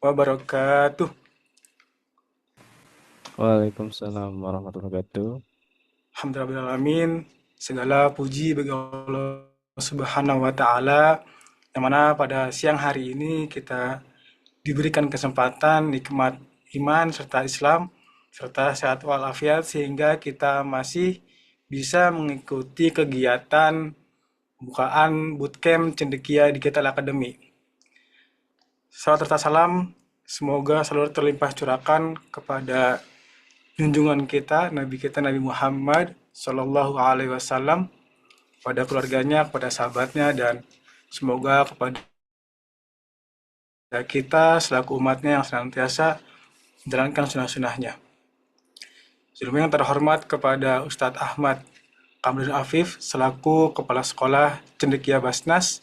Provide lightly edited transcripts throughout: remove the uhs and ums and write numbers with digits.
wabarakatuh. Waalaikumsalam warahmatullahi wabarakatuh. Alhamdulillahirrahmanirrahim. Segala puji bagi Allah Subhanahu wa Ta'ala, yang mana pada siang hari ini kita diberikan kesempatan nikmat iman serta Islam serta sehat walafiat sehingga kita masih bisa mengikuti kegiatan pembukaan bootcamp Cendekia Digital Academy. Salam serta salam, semoga selalu terlimpah curakan kepada junjungan kita Nabi Muhammad Shallallahu Alaihi Wasallam, pada keluarganya, kepada sahabatnya, dan semoga kepada kita selaku umatnya yang senantiasa menjalankan sunnah-sunnahnya. Sebelumnya yang terhormat kepada Ustadz Ahmad Kamrul Afif selaku Kepala Sekolah Cendekia Basnas,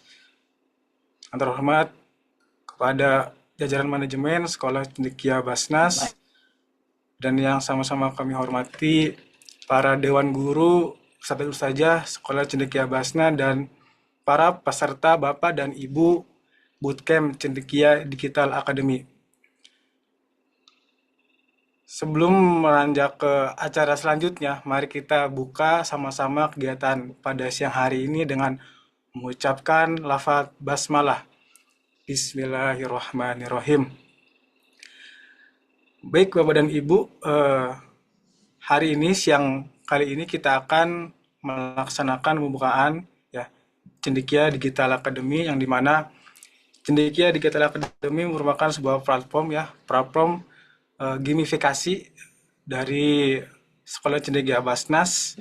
yang terhormat kepada jajaran manajemen Sekolah Cendekia Basnas, dan yang sama-sama kami hormati para Dewan Guru, Ustadz Ustazah Sekolah Cendekia Basna, dan para peserta Bapak dan Ibu Bootcamp Cendekia Digital Academy. Sebelum meranjak ke acara selanjutnya, mari kita buka sama-sama kegiatan pada siang hari ini dengan mengucapkan lafaz basmalah. Bismillahirrahmanirrahim. Baik Bapak dan Ibu, hari ini siang kali ini kita akan melaksanakan pembukaan ya Cendekia Digital Academy, yang dimana Cendekia Digital Academy merupakan sebuah platform gamifikasi dari Sekolah Cendekia Basnas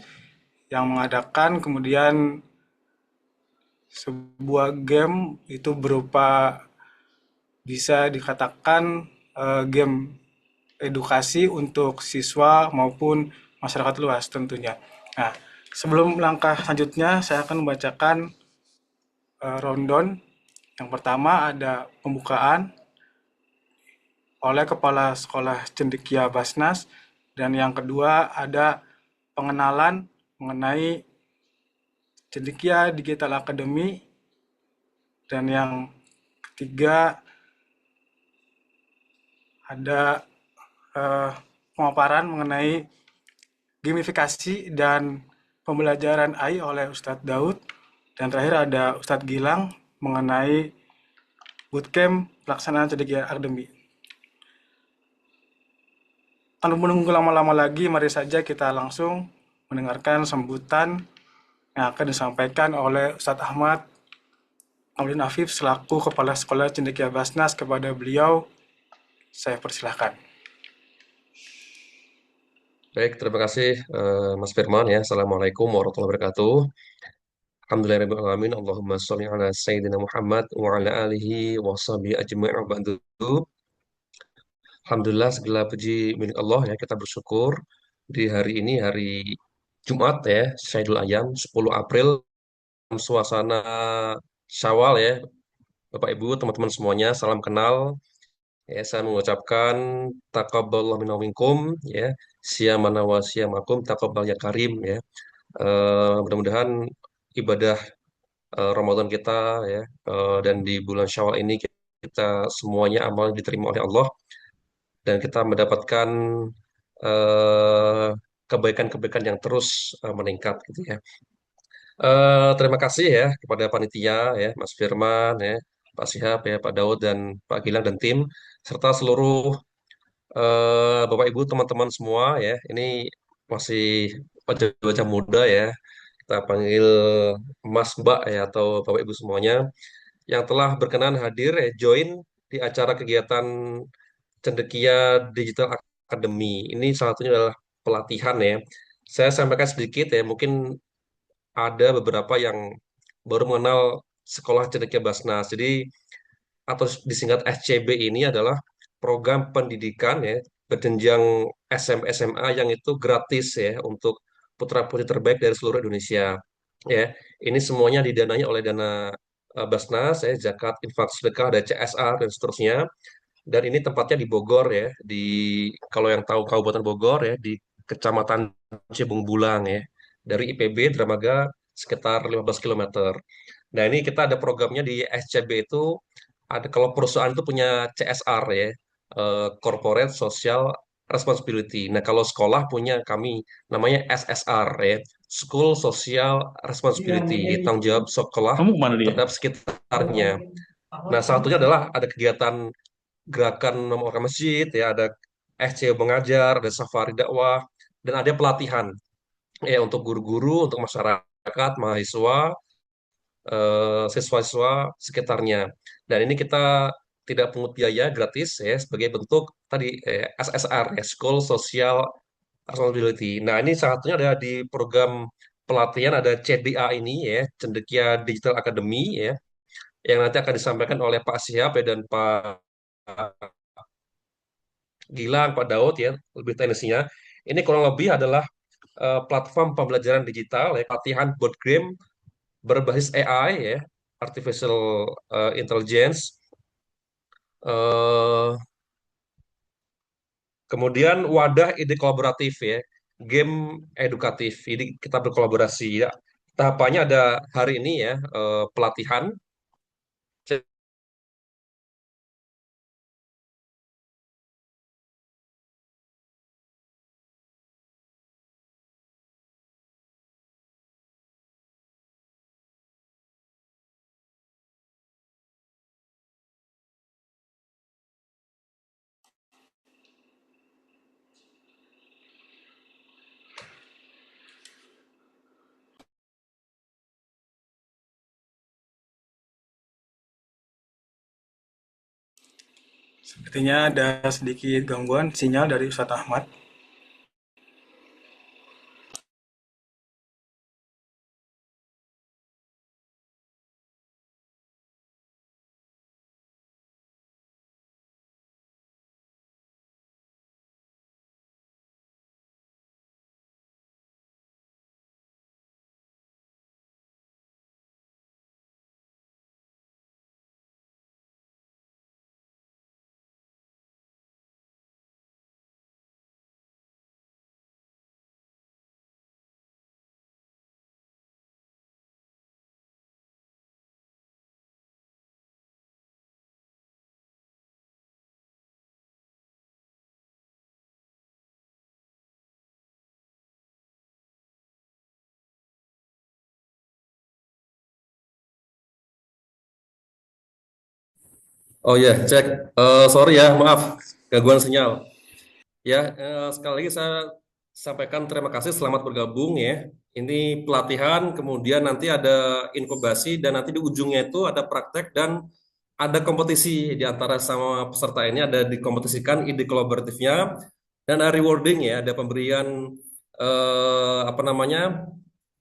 yang mengadakan kemudian sebuah game itu berupa bisa dikatakan game edukasi untuk siswa maupun masyarakat luas tentunya. Nah, sebelum langkah selanjutnya saya akan membacakan rundown. Yang pertama ada pembukaan oleh Kepala Sekolah Cendekia Basnas, dan yang kedua ada pengenalan mengenai Cendekia Digital Academy, dan yang ketiga ada pemaparan mengenai gamifikasi dan pembelajaran AI oleh Ustadz Daud, dan terakhir ada Ustadz Gilang mengenai bootcamp pelaksanaan Cendekia Academy. Tanpa menunggu lama-lama lagi, mari saja kita langsung mendengarkan sambutan yang akan disampaikan oleh Ustadz Ahmad Kamrul Afif selaku Kepala Sekolah Cendekia Basnas. Kepada beliau, saya persilahkan. Baik, terima kasih Mas Firman ya. Assalamualaikum warahmatullahi wabarakatuh. Alhamdulillahirrahmanirrahim. Allahumma sholli ala Sayyidina Muhammad wa ala alihi wa sahbihi ajma'in wa ba'du. Alhamdulillah segala puji milik Allah ya. Kita bersyukur di hari ini hari Jumat ya, Syaidul Ayam 10 April, suasana Syawal ya. Bapak Ibu, teman-teman semuanya, salam kenal. Ya, saya mengucapkan taqabbalallahu minna wa minkum ya. Siyamana wa siyamakum taqabbal ya karim ya. Mudah-mudahan ibadah Ramadan kita ya, dan di bulan Syawal ini kita semuanya amal diterima oleh Allah dan kita mendapatkan eh, kebaikan-kebaikan yang terus meningkat gitu ya. Terima kasih ya kepada panitia ya, Mas Firman ya, Pak Sihab ya, Pak Daud dan Pak Gilang dan tim serta seluruh Bapak Ibu teman-teman semua ya. Ini masih wajah-wajah muda ya. Kita panggil Mas Mbak ya atau Bapak Ibu semuanya yang telah berkenan hadir join di acara kegiatan Cendekia Digital Academy. Ini salah satunya adalah pelatihan ya. Saya sampaikan sedikit ya, mungkin ada beberapa yang baru mengenal Sekolah Cendekia Basnas. Jadi atau disingkat SCB ini adalah program pendidikan ya berjenjang SMA yang itu gratis ya untuk putra-putri terbaik dari seluruh Indonesia. Ya, ini semuanya didanai oleh dana Basnas, ya, Zakat, Infak, Sedekah, ada CSR dan seterusnya. Dan ini tempatnya di Bogor ya, di kalau yang tahu Kabupaten Bogor ya, di Kecamatan Cibung Bulang ya. Dari IPB Dramaga sekitar 15 kilometer. Nah, ini kita ada programnya di SCB itu ada kalau perusahaan itu punya CSR ya, Corporate Social Responsibility. Nah, kalau sekolah punya kami namanya SSR ya, School Social Responsibility, jadi tanggung jawab sekolah Kamu kemana dia? terhadap sekitarnya. Nah, salah satunya adalah ada kegiatan gerakan memakamkan masjid ya, ada SCO mengajar, ada safari dakwah, dan ada pelatihan ya untuk guru-guru, untuk masyarakat, mahasiswa, siswa-siswa sekitarnya. Dan ini kita tidak pungut biaya, gratis ya, sebagai bentuk tadi SSR ya, School Social Responsibility. Nah, ini salah satunya ada di program pelatihan, ada CDA ini ya, Cendekia Digital Academy ya, yang nanti akan disampaikan oleh Pak Syihab ya, dan Pak Gilang, Pak Daud ya, lebih teknisnya. Ini kurang lebih adalah platform pembelajaran digital ya, pelatihan board game berbasis AI ya, artificial intelligence. eh Kemudian wadah ide kolaboratif ya, game edukatif. Jadi kita berkolaborasi ya. Tahapannya ada hari ini ya, pelatihan. Sepertinya ada sedikit gangguan sinyal dari Ustadz Ahmad. Oh ya, cek. Sorry ya, maaf gangguan sinyal. Ya, sekali lagi saya sampaikan terima kasih, selamat bergabung ya. Ini pelatihan, kemudian nanti ada inkubasi, dan nanti di ujungnya itu ada praktek dan ada kompetisi di antara sama peserta ini, ada dikompetisikan ide kolaboratifnya, dan ada rewarding ya, ada pemberian apa namanya,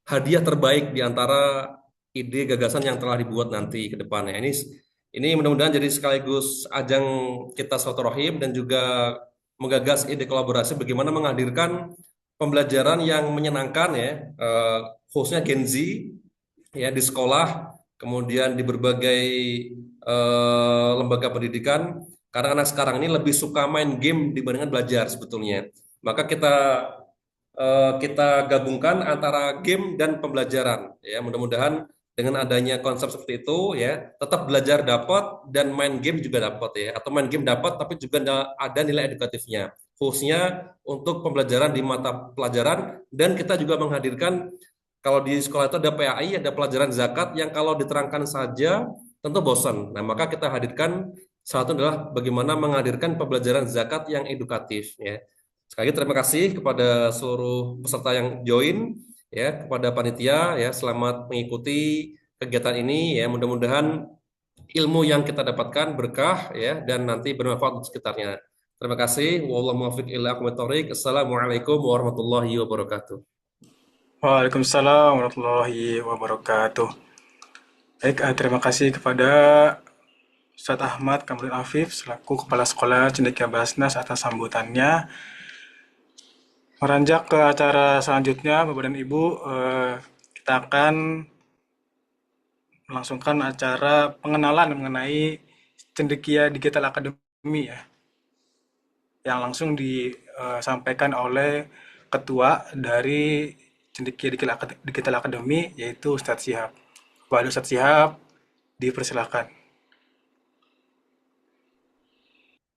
hadiah terbaik di antara ide gagasan yang telah dibuat nanti ke depannya. Ini mudah-mudahan jadi sekaligus ajang kita silaturahim dan juga menggagas ide kolaborasi bagaimana menghadirkan pembelajaran yang menyenangkan ya, khususnya Gen Z ya di sekolah, kemudian di berbagai lembaga pendidikan, karena anak sekarang ini lebih suka main game dibandingkan belajar sebetulnya. Maka kita gabungkan antara game dan pembelajaran ya, mudah-mudahan dengan adanya konsep seperti itu ya, tetap belajar dapat dan main game juga dapat ya, atau main game dapat tapi juga ada nilai edukatifnya khususnya untuk pembelajaran di mata pelajaran. Dan kita juga menghadirkan, kalau di sekolah itu ada PAI, ada pelajaran zakat yang kalau diterangkan saja tentu bosan. Nah, maka kita hadirkan, satu adalah bagaimana menghadirkan pembelajaran zakat yang edukatif ya. Sekali lagi terima kasih kepada seluruh peserta yang join ya, kepada panitia ya, selamat mengikuti kegiatan ini ya. Mudah-mudahan ilmu yang kita dapatkan berkah ya, dan nanti bermanfaat untuk sekitarnya. Terima kasih. Wallahu muwaffiq ila aqwamit thoriq. Assalamualaikum warahmatullahi wabarakatuh. Waalaikumsalam warahmatullahi wabarakatuh. Baik, terima kasih kepada Ustadz Ahmad Kamarudin Afif selaku Kepala Sekolah Cendekia Basnas atas sambutannya. Meranjak ke acara selanjutnya, Bapak dan Ibu, kita akan melangsungkan acara pengenalan mengenai Cendekia Digital Academy ya, yang langsung disampaikan oleh Ketua dari Cendekia Digital Academy, yaitu Ustadz Syihab. Kepada Ustadz Syihab, dipersilakan.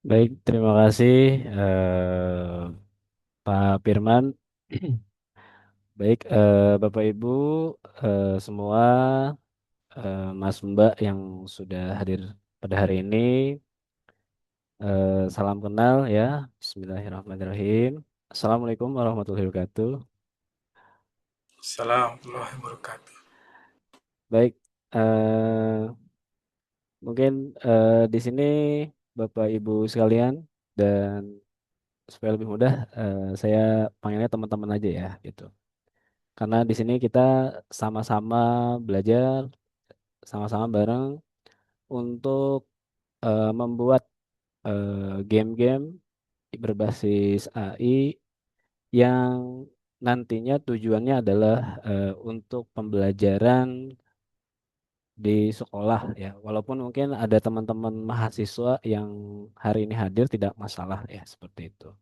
Baik, terima kasih eh, Pak Firman. Baik, Bapak Ibu semua, Mas Mbak yang sudah hadir pada hari ini, salam kenal ya. Bismillahirrahmanirrahim. Assalamualaikum warahmatullahi wabarakatuh. Assalamualaikum warahmatullahi wabarakatuh. Baik, mungkin di sini Bapak Ibu sekalian dan supaya lebih mudah, saya panggilnya teman-teman aja ya, gitu. Karena di sini kita sama-sama belajar, sama-sama bareng untuk membuat game-game berbasis AI yang nantinya tujuannya adalah untuk pembelajaran di sekolah ya. Walaupun mungkin ada teman-teman mahasiswa yang hari ini hadir tidak masalah ya, seperti itu.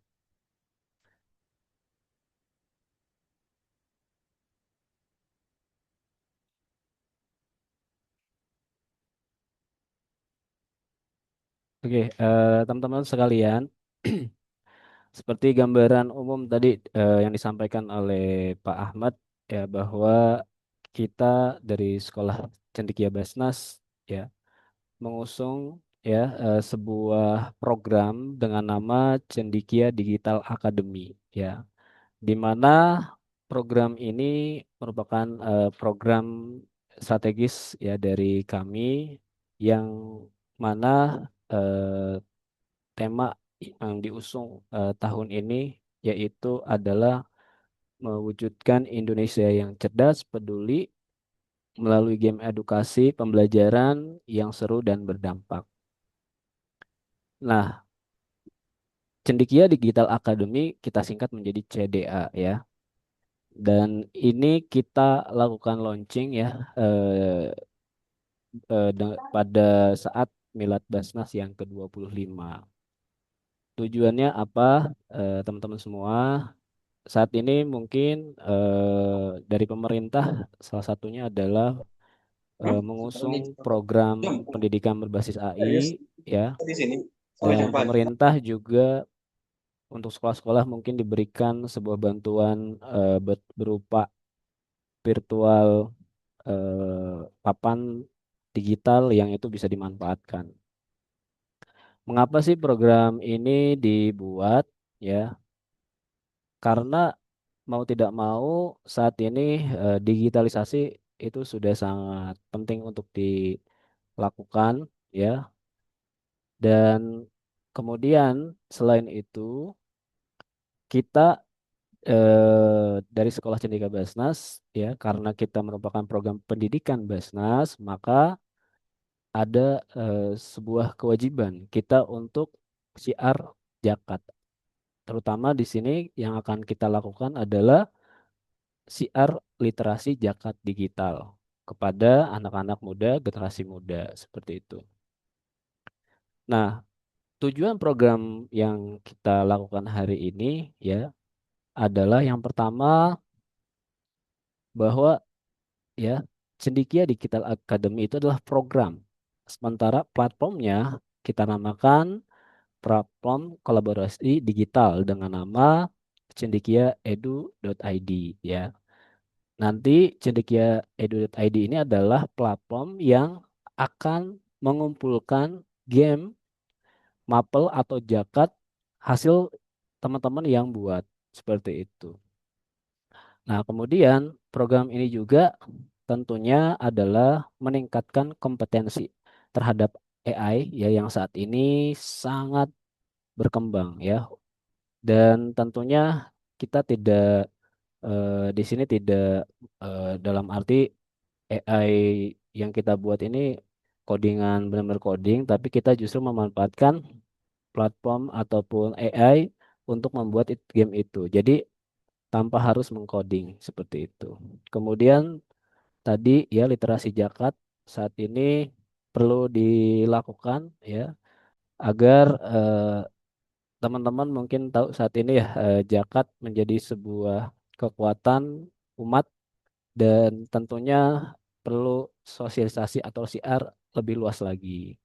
Oke, teman-teman sekalian, seperti gambaran umum tadi yang disampaikan oleh Pak Ahmad ya, bahwa kita dari Sekolah Cendekia Basnas ya mengusung ya sebuah program dengan nama Cendikia Digital Academy ya, di mana program ini merupakan program strategis ya dari kami, yang mana eh, tema yang diusung tahun ini yaitu adalah mewujudkan Indonesia yang cerdas, peduli melalui game edukasi pembelajaran yang seru dan berdampak. Nah, Cendikia Digital Academy kita singkat menjadi CDA ya. Dan ini kita lakukan launching ya pada saat Milad Basnas yang ke-25. Tujuannya apa, teman-teman semua? Saat ini mungkin dari pemerintah salah satunya adalah mengusung program pendidikan berbasis AI ya, dan pemerintah juga untuk sekolah-sekolah mungkin diberikan sebuah bantuan berupa virtual papan digital yang itu bisa dimanfaatkan. Mengapa sih program ini dibuat ya? Karena mau tidak mau saat ini digitalisasi itu sudah sangat penting untuk dilakukan ya. Dan kemudian selain itu kita dari Sekolah Cendekia Basnas ya, karena kita merupakan program pendidikan Basnas, maka ada sebuah kewajiban kita untuk siar zakat. Terutama di sini yang akan kita lakukan adalah siar literasi zakat digital kepada anak-anak muda, generasi muda seperti itu. Nah, tujuan program yang kita lakukan hari ini ya adalah yang pertama bahwa ya Cendikia Digital Academy itu adalah program. Sementara platformnya kita namakan platform kolaborasi digital dengan nama cendekiaedu.id ya. Nanti cendekiaedu.id ini adalah platform yang akan mengumpulkan game, mapel atau jakat hasil teman-teman yang buat seperti itu. Nah, kemudian program ini juga tentunya adalah meningkatkan kompetensi terhadap AI ya yang saat ini sangat berkembang ya. Dan tentunya kita tidak di sini tidak dalam arti AI yang kita buat ini codingan benar-benar coding, tapi kita justru memanfaatkan platform ataupun AI untuk membuat game itu. Jadi tanpa harus mengcoding seperti itu. Kemudian tadi ya literasi zakat saat ini perlu dilakukan ya agar teman-teman mungkin tahu saat ini ya zakat menjadi sebuah kekuatan umat, dan tentunya perlu sosialisasi atau siar lebih luas lagi.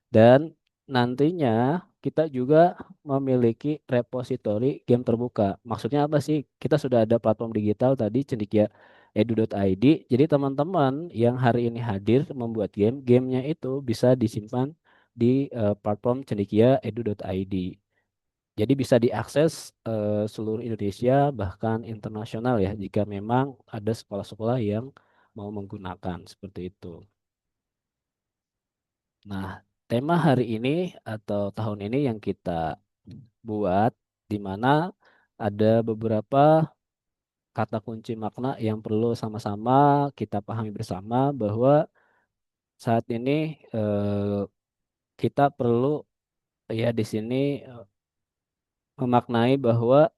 Dan nantinya kita juga memiliki repositori game terbuka. Maksudnya apa sih? Kita sudah ada platform digital tadi Cendekia edu.id. Jadi teman-teman yang hari ini hadir membuat game, gamenya itu bisa disimpan di platform Cendekia edu.id. Jadi bisa diakses seluruh Indonesia bahkan internasional ya jika memang ada sekolah-sekolah yang mau menggunakan seperti itu. Nah, tema hari ini atau tahun ini yang kita buat di mana ada beberapa kata kunci makna yang perlu sama-sama kita pahami bersama bahwa saat ini eh, kita perlu ya di sini memaknai bahwa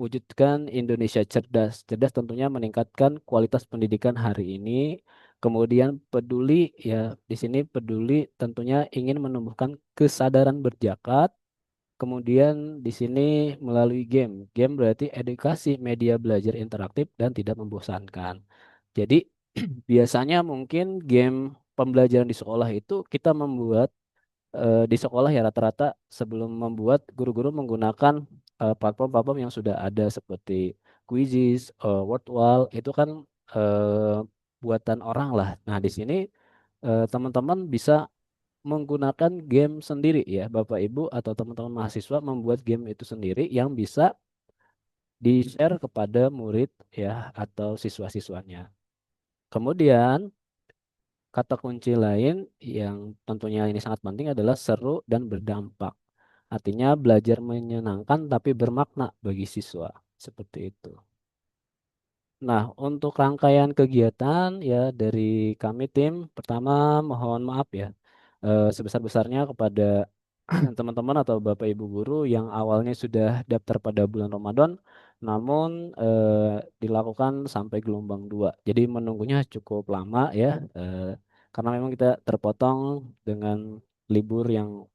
wujudkan Indonesia cerdas. Cerdas tentunya meningkatkan kualitas pendidikan hari ini. Kemudian peduli ya di sini peduli tentunya ingin menumbuhkan kesadaran berzakat. Kemudian di sini melalui game. Game berarti edukasi media belajar interaktif dan tidak membosankan. Jadi biasanya mungkin game pembelajaran di sekolah itu kita membuat di sekolah ya rata-rata sebelum membuat guru-guru menggunakan platform-platform yang sudah ada seperti Quizzes, Wordwall itu kan eh, buatan orang lah. Nah, di sini teman-teman bisa menggunakan game sendiri ya, Bapak Ibu atau teman-teman mahasiswa membuat game itu sendiri yang bisa di-share kepada murid ya atau siswa-siswanya. Kemudian kata kunci lain yang tentunya ini sangat penting adalah seru dan berdampak. Artinya belajar menyenangkan tapi bermakna bagi siswa. Seperti itu. Nah, untuk rangkaian kegiatan ya dari kami tim, pertama mohon maaf ya sebesar-besarnya kepada teman-teman atau Bapak Ibu guru yang awalnya sudah daftar pada bulan Ramadan, namun dilakukan sampai gelombang 2. Jadi menunggunya cukup lama ya, karena memang kita terpotong dengan libur yang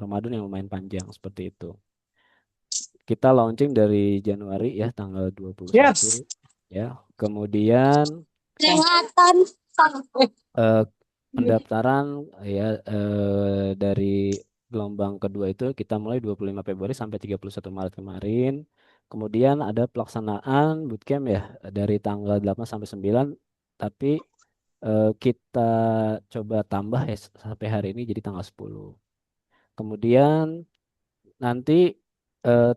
Ramadan yang lumayan panjang seperti itu. Kita launching dari Januari ya tanggal 21 Yes. ya. Kemudian Kesehatan. eh, pendaftaran ya dari gelombang kedua itu kita mulai 25 Februari sampai 31 Maret kemarin. Kemudian ada pelaksanaan bootcamp ya dari tanggal 8 sampai 9 tapi kita coba tambah ya sampai hari ini jadi tanggal 10. Kemudian nanti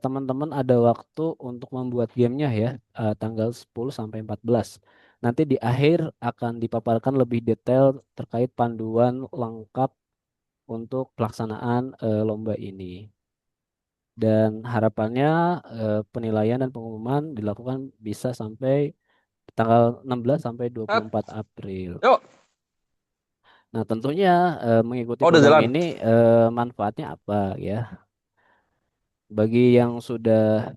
teman-teman ada waktu untuk membuat gamenya ya tanggal 10 sampai 14. Nanti di akhir akan dipaparkan lebih detail terkait panduan lengkap untuk pelaksanaan lomba ini. Dan harapannya penilaian dan pengumuman dilakukan bisa sampai tanggal 16 sampai 24 April. Yuk. Nah, tentunya mengikuti Oh, udah program jalan. ini manfaatnya apa ya? Bagi yang sudah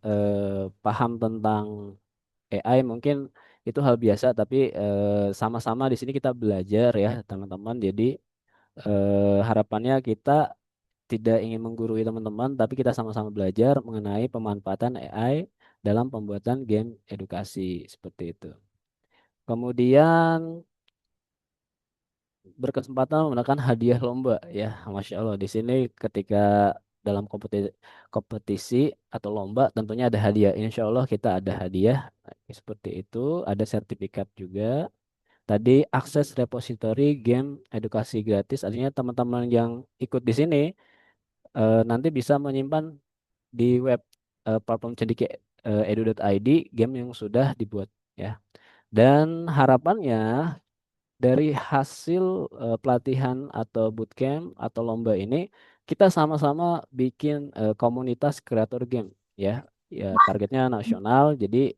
paham tentang AI mungkin itu hal biasa, tapi sama-sama di sini kita belajar ya teman-teman. Jadi harapannya kita tidak ingin menggurui teman-teman, tapi kita sama-sama belajar mengenai pemanfaatan AI dalam pembuatan game edukasi seperti itu. Kemudian berkesempatan menggunakan hadiah lomba ya, Masya Allah di sini ketika dalam kompetisi atau lomba tentunya ada hadiah. Insya Allah kita ada hadiah seperti itu, ada sertifikat juga. Tadi akses repositori game edukasi gratis, artinya teman-teman yang ikut di sini nanti bisa menyimpan di web platform Cendekia edu.id game yang sudah dibuat ya. Dan harapannya dari hasil pelatihan atau bootcamp atau lomba ini kita sama-sama bikin komunitas kreator game ya. Ya targetnya nasional. Jadi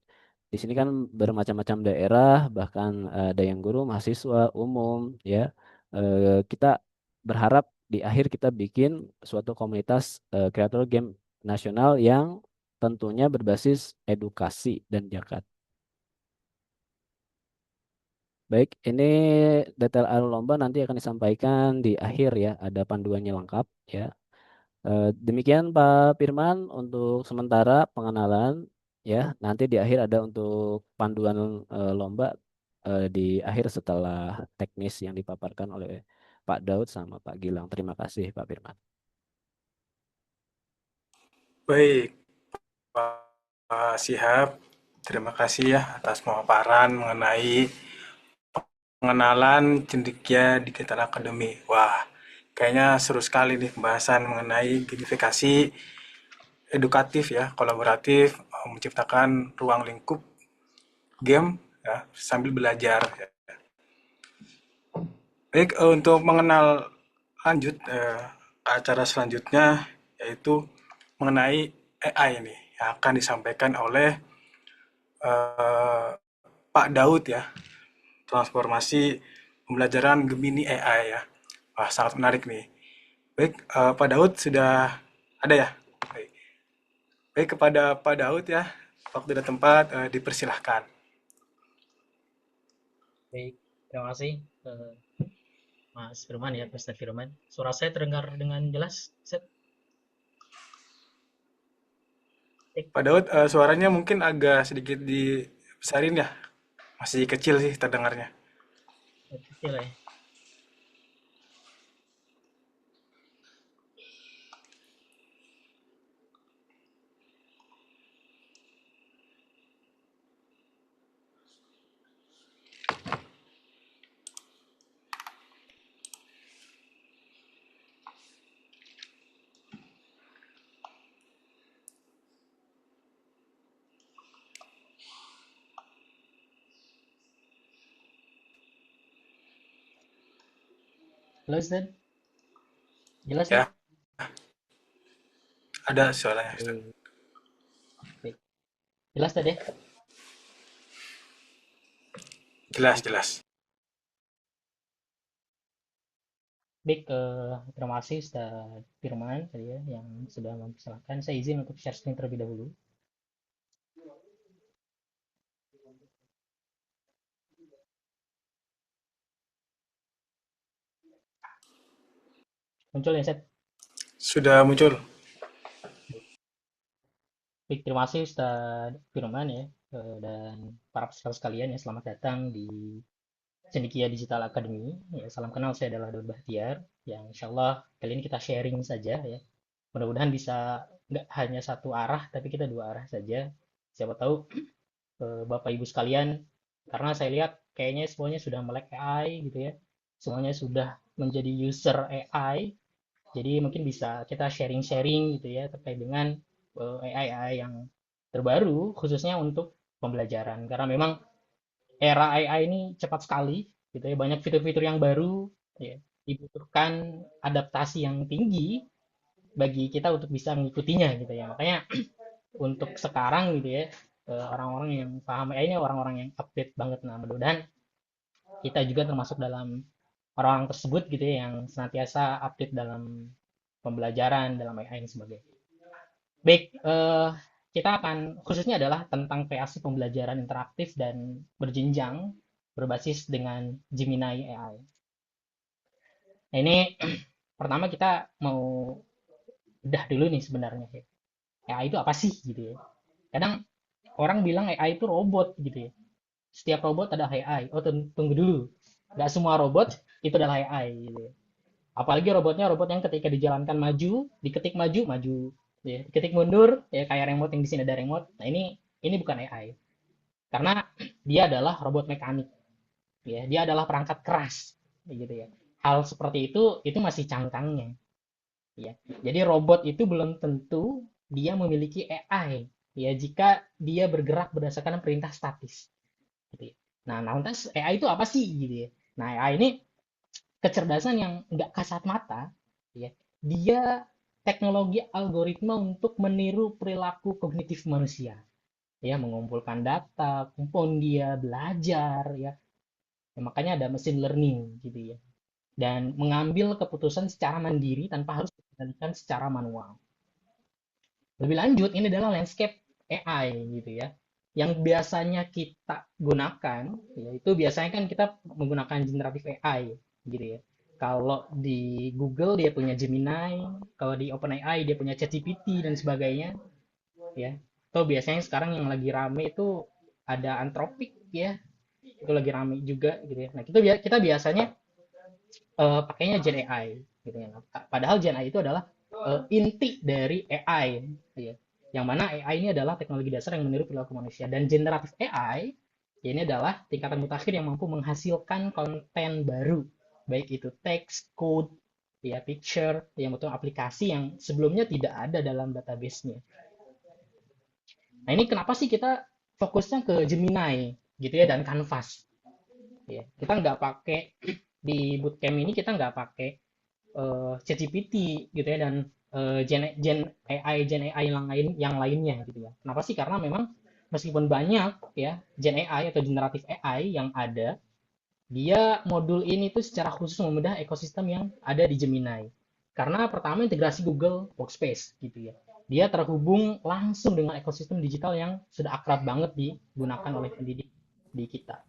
di sini kan bermacam-macam daerah bahkan ada yang guru, mahasiswa, umum ya. Kita berharap di akhir kita bikin suatu komunitas kreator game nasional yang tentunya berbasis edukasi dan zakat. Baik, ini detail alur lomba nanti akan disampaikan di akhir ya, ada panduannya lengkap ya. Demikian Pak Firman untuk sementara pengenalan ya. Nanti di akhir ada untuk panduan lomba di akhir setelah teknis yang dipaparkan oleh Pak Daud sama Pak Gilang. Terima kasih Pak Firman. Baik, Pak Sihab, terima kasih ya atas pemaparan mengenai pengenalan cendekia Digital Academy. Wah, kayaknya seru sekali nih pembahasan mengenai gamifikasi edukatif ya, kolaboratif, menciptakan ruang lingkup game ya, sambil belajar. Baik, untuk mengenal lanjut ke acara selanjutnya yaitu mengenai AI ini yang akan disampaikan oleh eh, Pak Daud ya, transformasi pembelajaran Gemini AI ya. Wah, sangat menarik nih. Baik, Pak Daud sudah ada ya? Baik, baik kepada Pak Daud ya, waktu dan tempat dipersilahkan. Baik, terima kasih Mas Firman ya, Mr. Firman. Suara saya terdengar dengan jelas, Set? Cek, Pak Daud, suaranya mungkin agak sedikit dibesarin ya, masih kecil sih terdengarnya. kecil ya. Halo, Set? Jelas ya? Ya, ada suaranya. Baik, baik. Jelas tadi ya? Jelas, jelas. Baik, terima kasih Ustaz Firman tadi ya, yang sudah mempersilahkan. Saya izin untuk share screen terlebih dahulu. Muncul ya, Set? Sudah muncul. Baik, terima kasih Ustaz Firman ya, dan para peserta sekalian ya, selamat datang di Cendekia Digital Academy. Ya, salam kenal, saya adalah Daud Bahtiar, yang insya Allah kali ini kita sharing saja ya. Mudah-mudahan bisa nggak hanya satu arah, tapi kita dua arah saja. Siapa tahu Bapak Ibu sekalian, karena saya lihat kayaknya semuanya sudah melek AI gitu ya. Semuanya sudah menjadi user AI, jadi mungkin bisa kita sharing-sharing gitu ya terkait dengan AI yang terbaru khususnya untuk pembelajaran. Karena memang era AI ini cepat sekali gitu ya, banyak fitur-fitur yang baru ya, dibutuhkan adaptasi yang tinggi bagi kita untuk bisa mengikutinya gitu ya. Makanya untuk sekarang gitu ya, orang-orang yang paham AI ini orang-orang yang update banget. Nah, mudah-mudahan kita juga termasuk dalam orang-orang tersebut gitu ya, yang senantiasa update dalam pembelajaran dalam AI dan sebagainya. Baik, kita akan khususnya adalah tentang kreasi pembelajaran interaktif dan berjenjang berbasis dengan Gemini AI. Nah, ini pertama kita mau bedah dulu nih sebenarnya ya. AI itu apa sih gitu ya. Kadang orang bilang AI itu robot gitu ya. Setiap robot adalah AI. Oh, tunggu dulu. Nggak semua robot itu adalah AI gitu ya. Apalagi robotnya robot yang ketika dijalankan maju, diketik maju, maju. Ya, diketik mundur, ya kayak remote yang di sini ada remote. Nah, ini bukan AI. Karena dia adalah robot mekanik. Ya, dia adalah perangkat keras gitu ya. Hal seperti itu masih cangkangnya. Ya. Jadi robot itu belum tentu dia memiliki AI ya jika dia bergerak berdasarkan perintah statis gitu ya. Nah, lantas AI itu apa sih gitu ya. Nah, AI ini kecerdasan yang nggak kasat mata ya. Dia teknologi algoritma untuk meniru perilaku kognitif manusia ya, mengumpulkan data, kemudian dia belajar ya. Ya, makanya ada machine learning gitu ya, dan mengambil keputusan secara mandiri tanpa harus dikendalikan secara manual. Lebih lanjut, ini adalah landscape AI gitu ya. Yang biasanya kita gunakan, yaitu biasanya kan kita menggunakan generatif AI gitu ya. Kalau di Google dia punya Gemini, kalau di OpenAI dia punya ChatGPT dan sebagainya, ya. Atau biasanya sekarang yang lagi rame itu ada Anthropic ya, itu lagi rame juga gitu ya. Nah, kita biasanya pakainya Gen AI gitu ya. Padahal Gen AI itu adalah inti dari AI, ya. Yang mana AI ini adalah teknologi dasar yang meniru perilaku manusia, dan generatif AI ya, ini adalah tingkatan mutakhir yang mampu menghasilkan konten baru, baik itu teks, code, ya picture, yang betul aplikasi yang sebelumnya tidak ada dalam database-nya. Nah, ini kenapa sih kita fokusnya ke Gemini gitu ya, dan Canvas. Ya, kita nggak pakai di bootcamp ini, kita nggak pakai ChatGPT gitu ya, dan Gen AI yang lainnya gitu ya. Kenapa sih? Karena memang meskipun banyak ya Gen AI atau generatif AI yang ada, dia modul ini tuh secara khusus membedah ekosistem yang ada di Gemini. Karena pertama integrasi Google Workspace gitu ya. Dia terhubung langsung dengan ekosistem digital yang sudah akrab banget digunakan oleh pendidik di kita.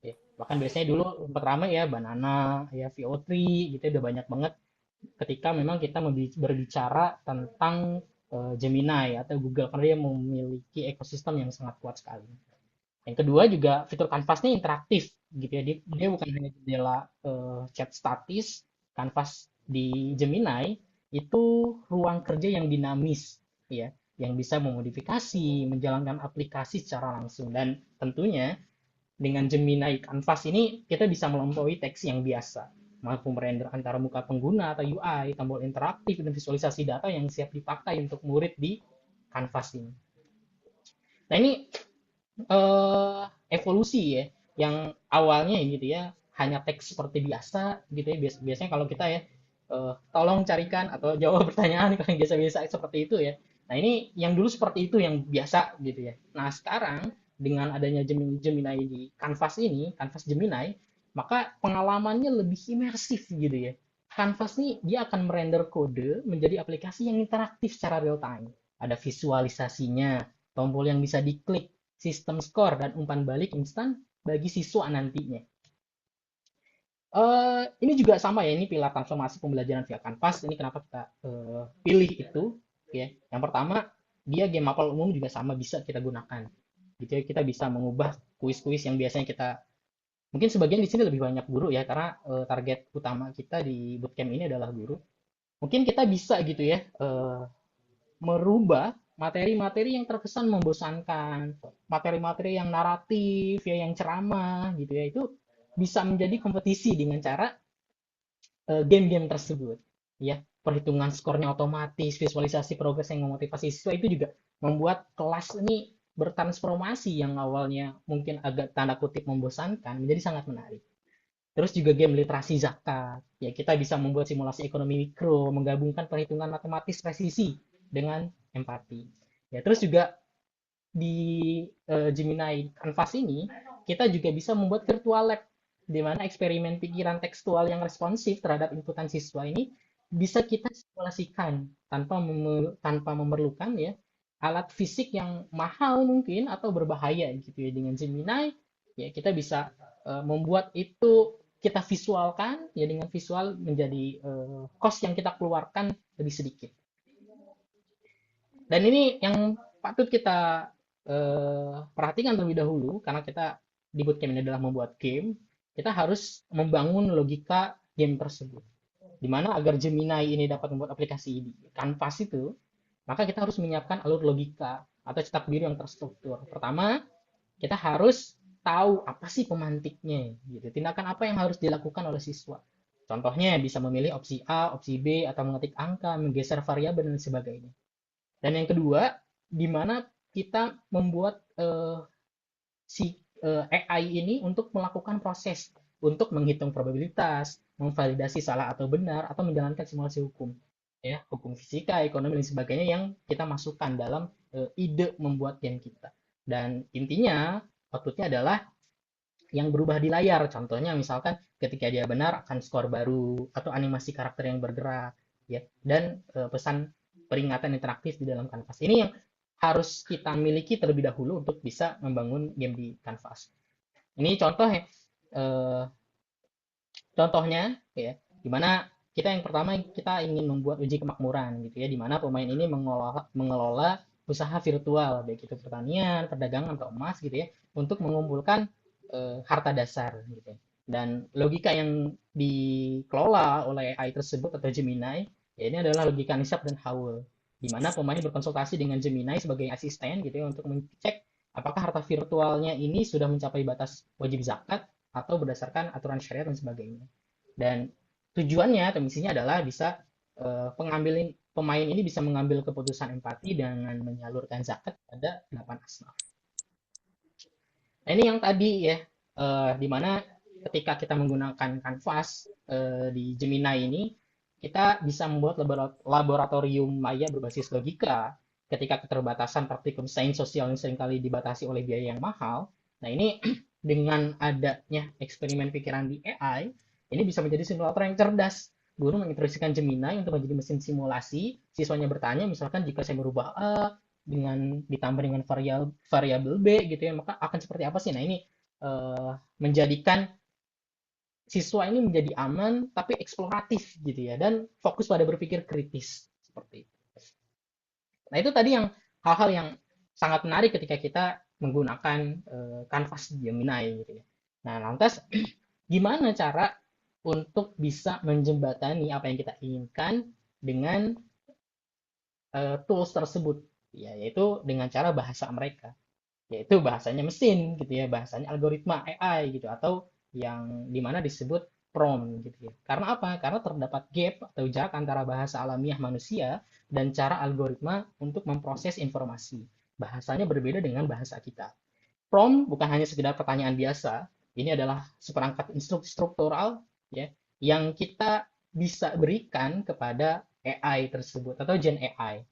Ya, bahkan biasanya dulu pertama ya Banana, ya VO3 gitu ya, udah banyak banget ketika memang kita berbicara tentang Gemini atau Google, karena dia memiliki ekosistem yang sangat kuat sekali. Yang kedua juga fitur Canvas ini interaktif gitu ya. Dia bukan hanya jendela chat statis. Canvas di Gemini itu ruang kerja yang dinamis ya, yang bisa memodifikasi, menjalankan aplikasi secara langsung, dan tentunya dengan Gemini Canvas ini kita bisa melampaui teks yang biasa, mampu merender antara muka pengguna atau UI, tombol interaktif, dan visualisasi data yang siap dipakai untuk murid di Canvas ini. Nah, ini evolusi ya, yang awalnya gitu ya hanya teks seperti biasa gitu ya. Biasanya kalau kita ya tolong carikan atau jawab pertanyaan yang biasa-biasa seperti itu ya. Nah, ini yang dulu seperti itu yang biasa gitu ya. Nah, sekarang dengan adanya Gemini di Canvas ini, Canvas Gemini, maka pengalamannya lebih imersif gitu ya. Canvas ini dia akan merender kode menjadi aplikasi yang interaktif secara real time. Ada visualisasinya, tombol yang bisa diklik, sistem skor, dan umpan balik instan bagi siswa nantinya. Ini juga sama ya, ini pilar transformasi pembelajaran via Canvas. Ini kenapa kita pilih itu ya. Yang pertama, dia game mapel umum juga sama bisa kita gunakan. Gitu ya, kita bisa mengubah kuis-kuis yang biasanya kita, mungkin sebagian di sini lebih banyak guru ya, karena target utama kita di bootcamp ini adalah guru. Mungkin kita bisa gitu ya merubah materi-materi yang terkesan membosankan, materi-materi yang naratif ya, yang ceramah gitu ya, itu bisa menjadi kompetisi dengan cara game-game tersebut ya. Perhitungan skornya otomatis, visualisasi progres yang memotivasi siswa, itu juga membuat kelas ini bertransformasi yang awalnya mungkin agak tanda kutip membosankan menjadi sangat menarik. Terus juga game literasi zakat ya, kita bisa membuat simulasi ekonomi mikro, menggabungkan perhitungan matematis presisi dengan empati ya. Terus juga di Gemini Canvas ini kita juga bisa membuat virtual lab, di mana eksperimen pikiran tekstual yang responsif terhadap inputan siswa ini bisa kita simulasikan tanpa memerlukan ya alat fisik yang mahal mungkin atau berbahaya gitu ya. Dengan Gemini ya kita bisa membuat itu, kita visualkan ya, dengan visual menjadi cost yang kita keluarkan lebih sedikit. Dan ini yang patut kita perhatikan terlebih dahulu, karena kita di bootcamp ini adalah membuat game. Kita harus membangun logika game tersebut. Dimana agar Gemini ini dapat membuat aplikasi di Canvas itu, maka kita harus menyiapkan alur logika atau cetak biru yang terstruktur. Pertama, kita harus tahu apa sih pemantiknya, gitu. Tindakan apa yang harus dilakukan oleh siswa. Contohnya bisa memilih opsi A, opsi B, atau mengetik angka, menggeser variabel, dan sebagainya. Dan yang kedua, di mana kita membuat si AI ini untuk melakukan proses untuk menghitung probabilitas, memvalidasi salah atau benar, atau menjalankan simulasi hukum, ya, hukum fisika, ekonomi, dan sebagainya yang kita masukkan dalam ide membuat game kita. Dan intinya outputnya adalah yang berubah di layar. Contohnya misalkan ketika dia benar akan skor baru, atau animasi karakter yang bergerak, ya, dan pesan peringatan interaktif di dalam kanvas. Ini yang harus kita miliki terlebih dahulu untuk bisa membangun game di kanvas. Ini contoh ya, contohnya ya, dimana kita yang pertama kita ingin membuat uji kemakmuran gitu ya, dimana pemain ini mengelola usaha virtual, baik itu pertanian, perdagangan, atau emas gitu ya, untuk mengumpulkan harta dasar gitu. Dan logika yang dikelola oleh AI tersebut atau Gemini Ya, ini adalah logika nisab dan haul, di mana pemain berkonsultasi dengan Gemini sebagai asisten gitu ya untuk mengecek apakah harta virtualnya ini sudah mencapai batas wajib zakat atau berdasarkan aturan syariat dan sebagainya. Dan tujuannya atau misinya adalah bisa pengambil pemain ini bisa mengambil keputusan empati dengan menyalurkan zakat pada 8 asnaf. Nah, ini yang tadi ya, di mana ketika kita menggunakan Canvas di Gemini ini, kita bisa membuat laboratorium maya berbasis logika ketika keterbatasan praktikum sains sosial yang seringkali dibatasi oleh biaya yang mahal. Nah, ini dengan adanya eksperimen pikiran di AI, ini bisa menjadi simulator yang cerdas. Guru menginstruksikan Gemini untuk menjadi mesin simulasi. Siswanya bertanya, misalkan jika saya merubah A dengan ditambah dengan variabel B gitu ya, maka akan seperti apa sih? Nah, ini menjadikan siswa ini menjadi aman tapi eksploratif gitu ya dan fokus pada berpikir kritis seperti itu. Nah, itu tadi yang hal-hal yang sangat menarik ketika kita menggunakan Canvas Gemini gitu ya. Nah, lantas gimana cara untuk bisa menjembatani apa yang kita inginkan dengan tools tersebut? Ya, yaitu dengan cara bahasa mereka, yaitu bahasanya mesin gitu ya, bahasanya algoritma AI gitu atau yang dimana disebut prompt gitu ya. Karena apa? Karena terdapat gap atau jarak antara bahasa alamiah manusia dan cara algoritma untuk memproses informasi. Bahasanya berbeda dengan bahasa kita. Prompt bukan hanya sekedar pertanyaan biasa, ini adalah seperangkat instruksi struktural ya yang kita bisa berikan kepada AI tersebut atau Gen AI.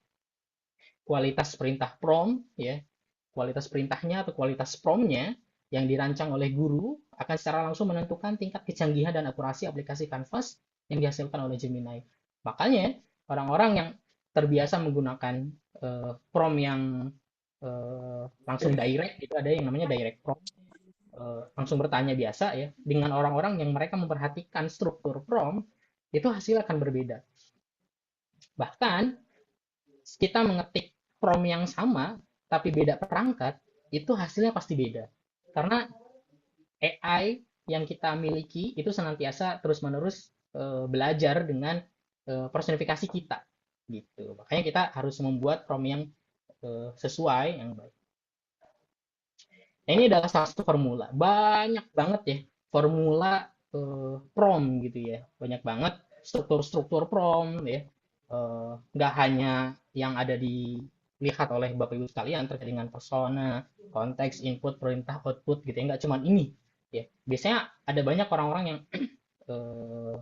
Kualitas perintah prompt ya, kualitas perintahnya atau kualitas promptnya yang dirancang oleh guru akan secara langsung menentukan tingkat kecanggihan dan akurasi aplikasi Canvas yang dihasilkan oleh Gemini. Makanya orang-orang yang terbiasa menggunakan prompt yang langsung direct, itu ada yang namanya direct prompt, langsung bertanya biasa ya, dengan orang-orang yang mereka memperhatikan struktur prompt, itu hasil akan berbeda. Bahkan kita mengetik prompt yang sama tapi beda perangkat, itu hasilnya pasti beda. Karena AI yang kita miliki itu senantiasa terus-menerus belajar dengan personifikasi kita gitu. Makanya kita harus membuat prompt yang sesuai yang baik. Nah, ini adalah salah satu formula. Banyak banget ya formula prompt gitu ya. Banyak banget struktur-struktur prompt ya. Nggak hanya yang ada dilihat oleh Bapak Ibu sekalian terkait dengan persona, konteks, input, perintah, output gitu ya. Nggak cuma ini. Ya. Biasanya ada banyak orang-orang yang eh,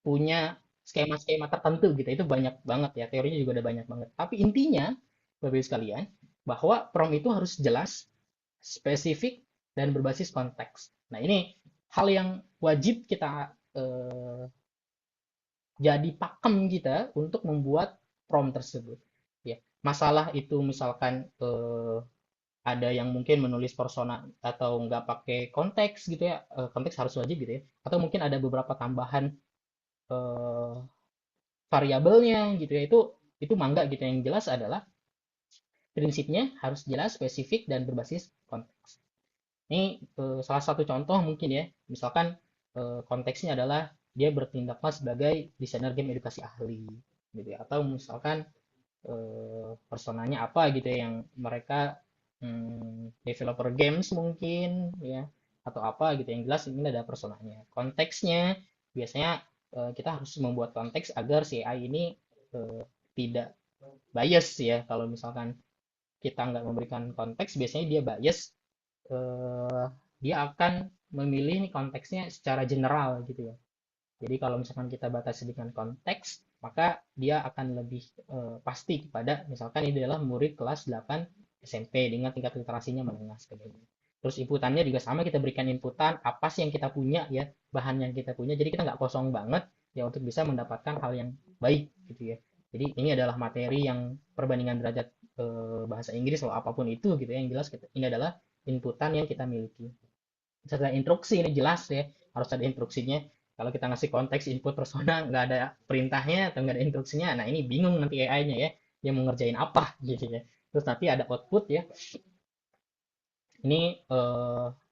punya skema-skema tertentu gitu. Itu banyak banget ya. Teorinya juga ada banyak banget. Tapi intinya, Bapak Ibu sekalian, bahwa prompt itu harus jelas, spesifik, dan berbasis konteks. Nah, ini hal yang wajib kita jadi pakem kita untuk membuat prompt tersebut. Ya, masalah itu misalkan ada yang mungkin menulis persona atau nggak pakai konteks gitu ya, konteks harus wajib gitu ya, atau mungkin ada beberapa tambahan eh, variabelnya gitu ya, itu mangga gitu. Yang jelas adalah prinsipnya harus jelas, spesifik, dan berbasis konteks. Ini salah satu contoh mungkin ya, misalkan konteksnya adalah dia bertindaklah sebagai desainer game edukasi ahli, gitu ya. Atau misalkan personanya apa gitu ya, yang mereka developer games mungkin ya, atau apa gitu. Yang jelas ini ada personanya. Konteksnya biasanya kita harus membuat konteks agar si AI ini tidak bias ya. Kalau misalkan kita nggak memberikan konteks, biasanya dia bias, eh, dia akan memilih nih konteksnya secara general gitu ya. Jadi kalau misalkan kita batasi dengan konteks, maka dia akan lebih pasti kepada misalkan ini adalah murid kelas 8 SMP dengan tingkat literasinya menengah sebagainya. Terus inputannya juga sama, kita berikan inputan apa sih yang kita punya ya, bahan yang kita punya. Jadi kita nggak kosong banget ya untuk bisa mendapatkan hal yang baik gitu ya. Jadi ini adalah materi yang perbandingan derajat bahasa Inggris atau apapun itu gitu ya. Yang jelas ini adalah inputan yang kita miliki. Setelah instruksi ini jelas ya, harus ada instruksinya. Kalau kita ngasih konteks input persona nggak ada perintahnya atau nggak ada instruksinya, nah ini bingung nanti AI-nya ya, dia mau ngerjain apa gitu ya. Terus nanti ada output ya, ini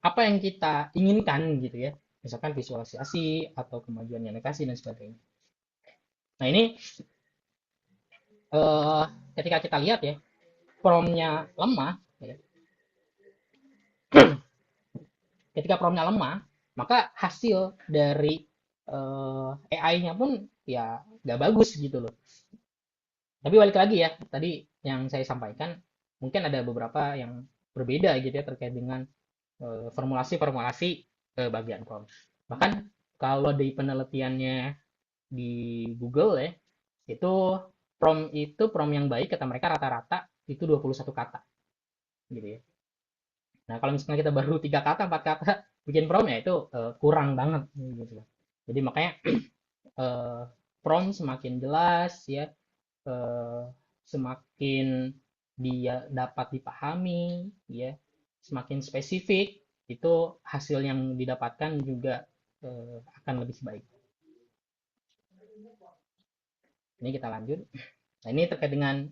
apa yang kita inginkan gitu ya, misalkan visualisasi atau kemajuan animasi dan sebagainya. Nah, ini eh, ketika kita lihat ya, promnya lemah, ya, ketika promnya lemah, maka hasil dari AI-nya pun ya nggak bagus gitu loh. Tapi balik lagi ya, tadi yang saya sampaikan, mungkin ada beberapa yang berbeda gitu ya terkait dengan formulasi-formulasi bagian prompt. Bahkan kalau di penelitiannya di Google ya, itu prompt yang baik kata mereka rata-rata itu 21 kata gitu ya. Nah, kalau misalnya kita baru 3 kata, 4 kata bikin prompt ya itu kurang banget gitu. Jadi makanya eh, prompt semakin jelas ya, eh, semakin dia dapat dipahami ya, semakin spesifik itu hasil yang didapatkan juga akan lebih baik. Ini kita lanjut. Nah, ini terkait dengan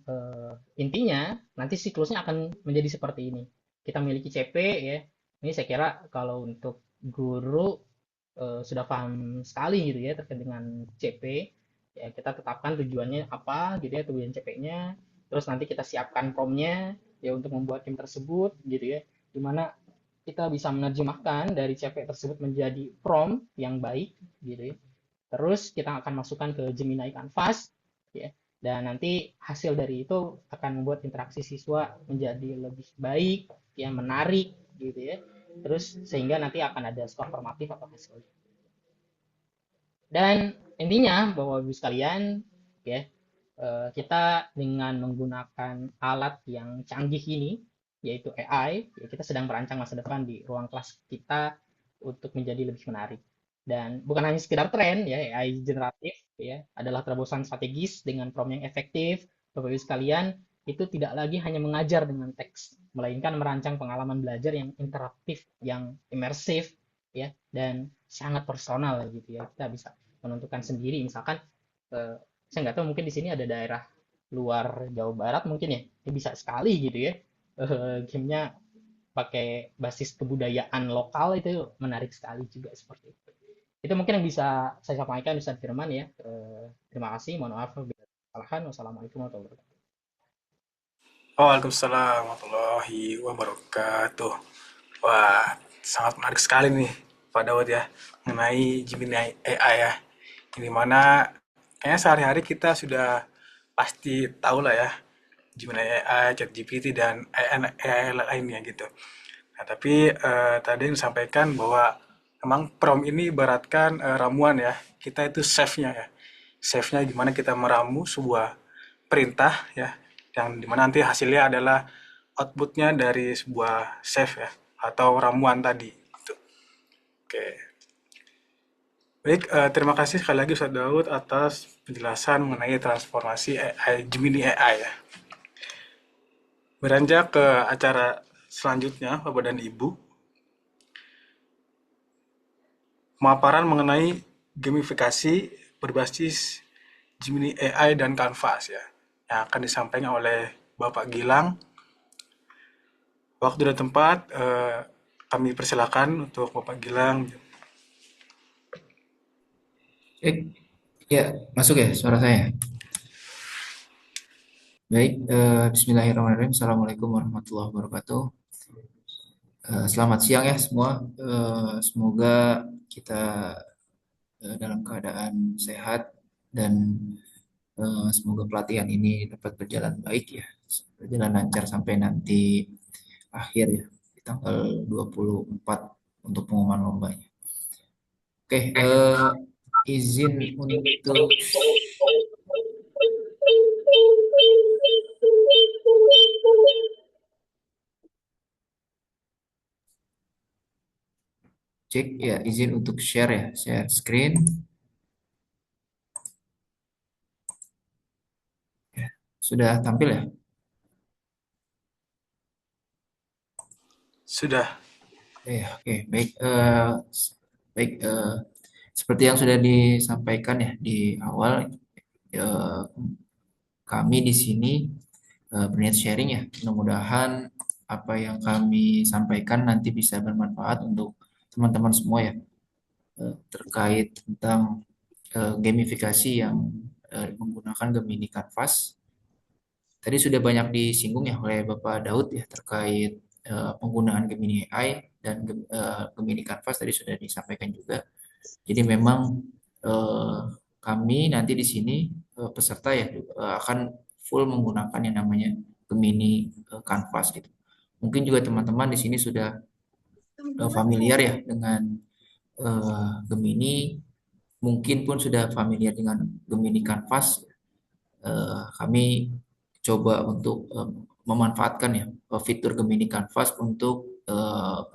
intinya nanti siklusnya akan menjadi seperti ini. Kita memiliki CP ya. Ini saya kira kalau untuk guru sudah paham sekali gitu ya terkait dengan CP. Ya, kita tetapkan tujuannya apa gitu ya, tujuan CP-nya. Terus nanti kita siapkan prompt-nya ya untuk membuat game tersebut gitu ya. Dimana kita bisa menerjemahkan dari CP tersebut menjadi prompt yang baik gitu ya. Terus kita akan masukkan ke Gemini Canvas ya. Dan nanti hasil dari itu akan membuat interaksi siswa menjadi lebih baik, ya menarik gitu ya. Terus sehingga nanti akan ada skor formatif atau hasilnya. Dan intinya bahwa ibu sekalian ya, kita dengan menggunakan alat yang canggih ini yaitu AI, ya kita sedang merancang masa depan di ruang kelas kita untuk menjadi lebih menarik. Dan bukan hanya sekedar tren ya, AI generatif ya adalah terobosan strategis dengan prompt yang efektif. Bapak Ibu sekalian, itu tidak lagi hanya mengajar dengan teks, melainkan merancang pengalaman belajar yang interaktif, yang imersif ya, dan sangat personal gitu ya. Kita bisa menentukan sendiri, misalkan saya nggak tahu mungkin di sini ada daerah luar Jawa Barat mungkin ya, ini bisa sekali gitu ya, gamenya pakai basis kebudayaan lokal itu menarik sekali juga seperti itu. Itu mungkin yang bisa saya sampaikan Ustaz Firman ya. Terima kasih, mohon maaf bila ada kesalahan. Wassalamualaikum warahmatullahi wabarakatuh. Waalaikumsalam warahmatullahi wabarakatuh. Wah, sangat menarik sekali nih Pak Daud ya mengenai Gemini AI ya. Ini mana kayaknya sehari-hari kita sudah pasti tahu lah ya Gemini AI, ChatGPT dan AI lainnya gitu. Nah, tapi tadi yang disampaikan bahwa memang prompt ini ibaratkan ramuan ya. Kita itu save-nya ya. Save-nya gimana kita meramu sebuah perintah ya, yang dimana nanti hasilnya adalah outputnya dari sebuah save ya, atau ramuan tadi. Gitu. Oke. Baik, terima kasih sekali lagi Ustaz Daud atas penjelasan mengenai transformasi AI, Gemini AI ya. Beranjak ke acara selanjutnya, Bapak dan Ibu, pemaparan mengenai gamifikasi berbasis Gemini AI dan Canvas ya, yang akan disampaikan oleh Bapak Gilang. Waktu dan tempat kami persilakan untuk Bapak Gilang. Ya, masuk ya suara saya. Baik, Bismillahirrahmanirrahim. Assalamualaikum warahmatullahi wabarakatuh. Selamat siang ya semua. Semoga kita dalam keadaan sehat dan semoga pelatihan ini dapat berjalan baik ya, berjalan lancar sampai nanti akhir ya, di tanggal 24 untuk pengumuman lombanya. Oke, izin untuk cek ya, izin untuk share ya, share screen. Ya, sudah tampil ya? Sudah. Oke, baik. Baik, seperti yang sudah disampaikan ya di awal, eh, kami di sini berniat sharing ya. Mudah-mudahan apa yang kami sampaikan nanti bisa bermanfaat untuk teman-teman semua ya, terkait tentang gamifikasi yang menggunakan Gemini Canvas tadi sudah banyak disinggung ya oleh Bapak Daud ya terkait penggunaan Gemini AI dan Gemini Canvas tadi sudah disampaikan juga. Jadi memang eh, kami nanti di sini peserta ya akan full menggunakan yang namanya Gemini Canvas gitu. Mungkin juga teman-teman di sini sudah familiar ya dengan Gemini, mungkin pun sudah familiar dengan Gemini Canvas. Kami coba untuk memanfaatkan ya fitur Gemini Canvas untuk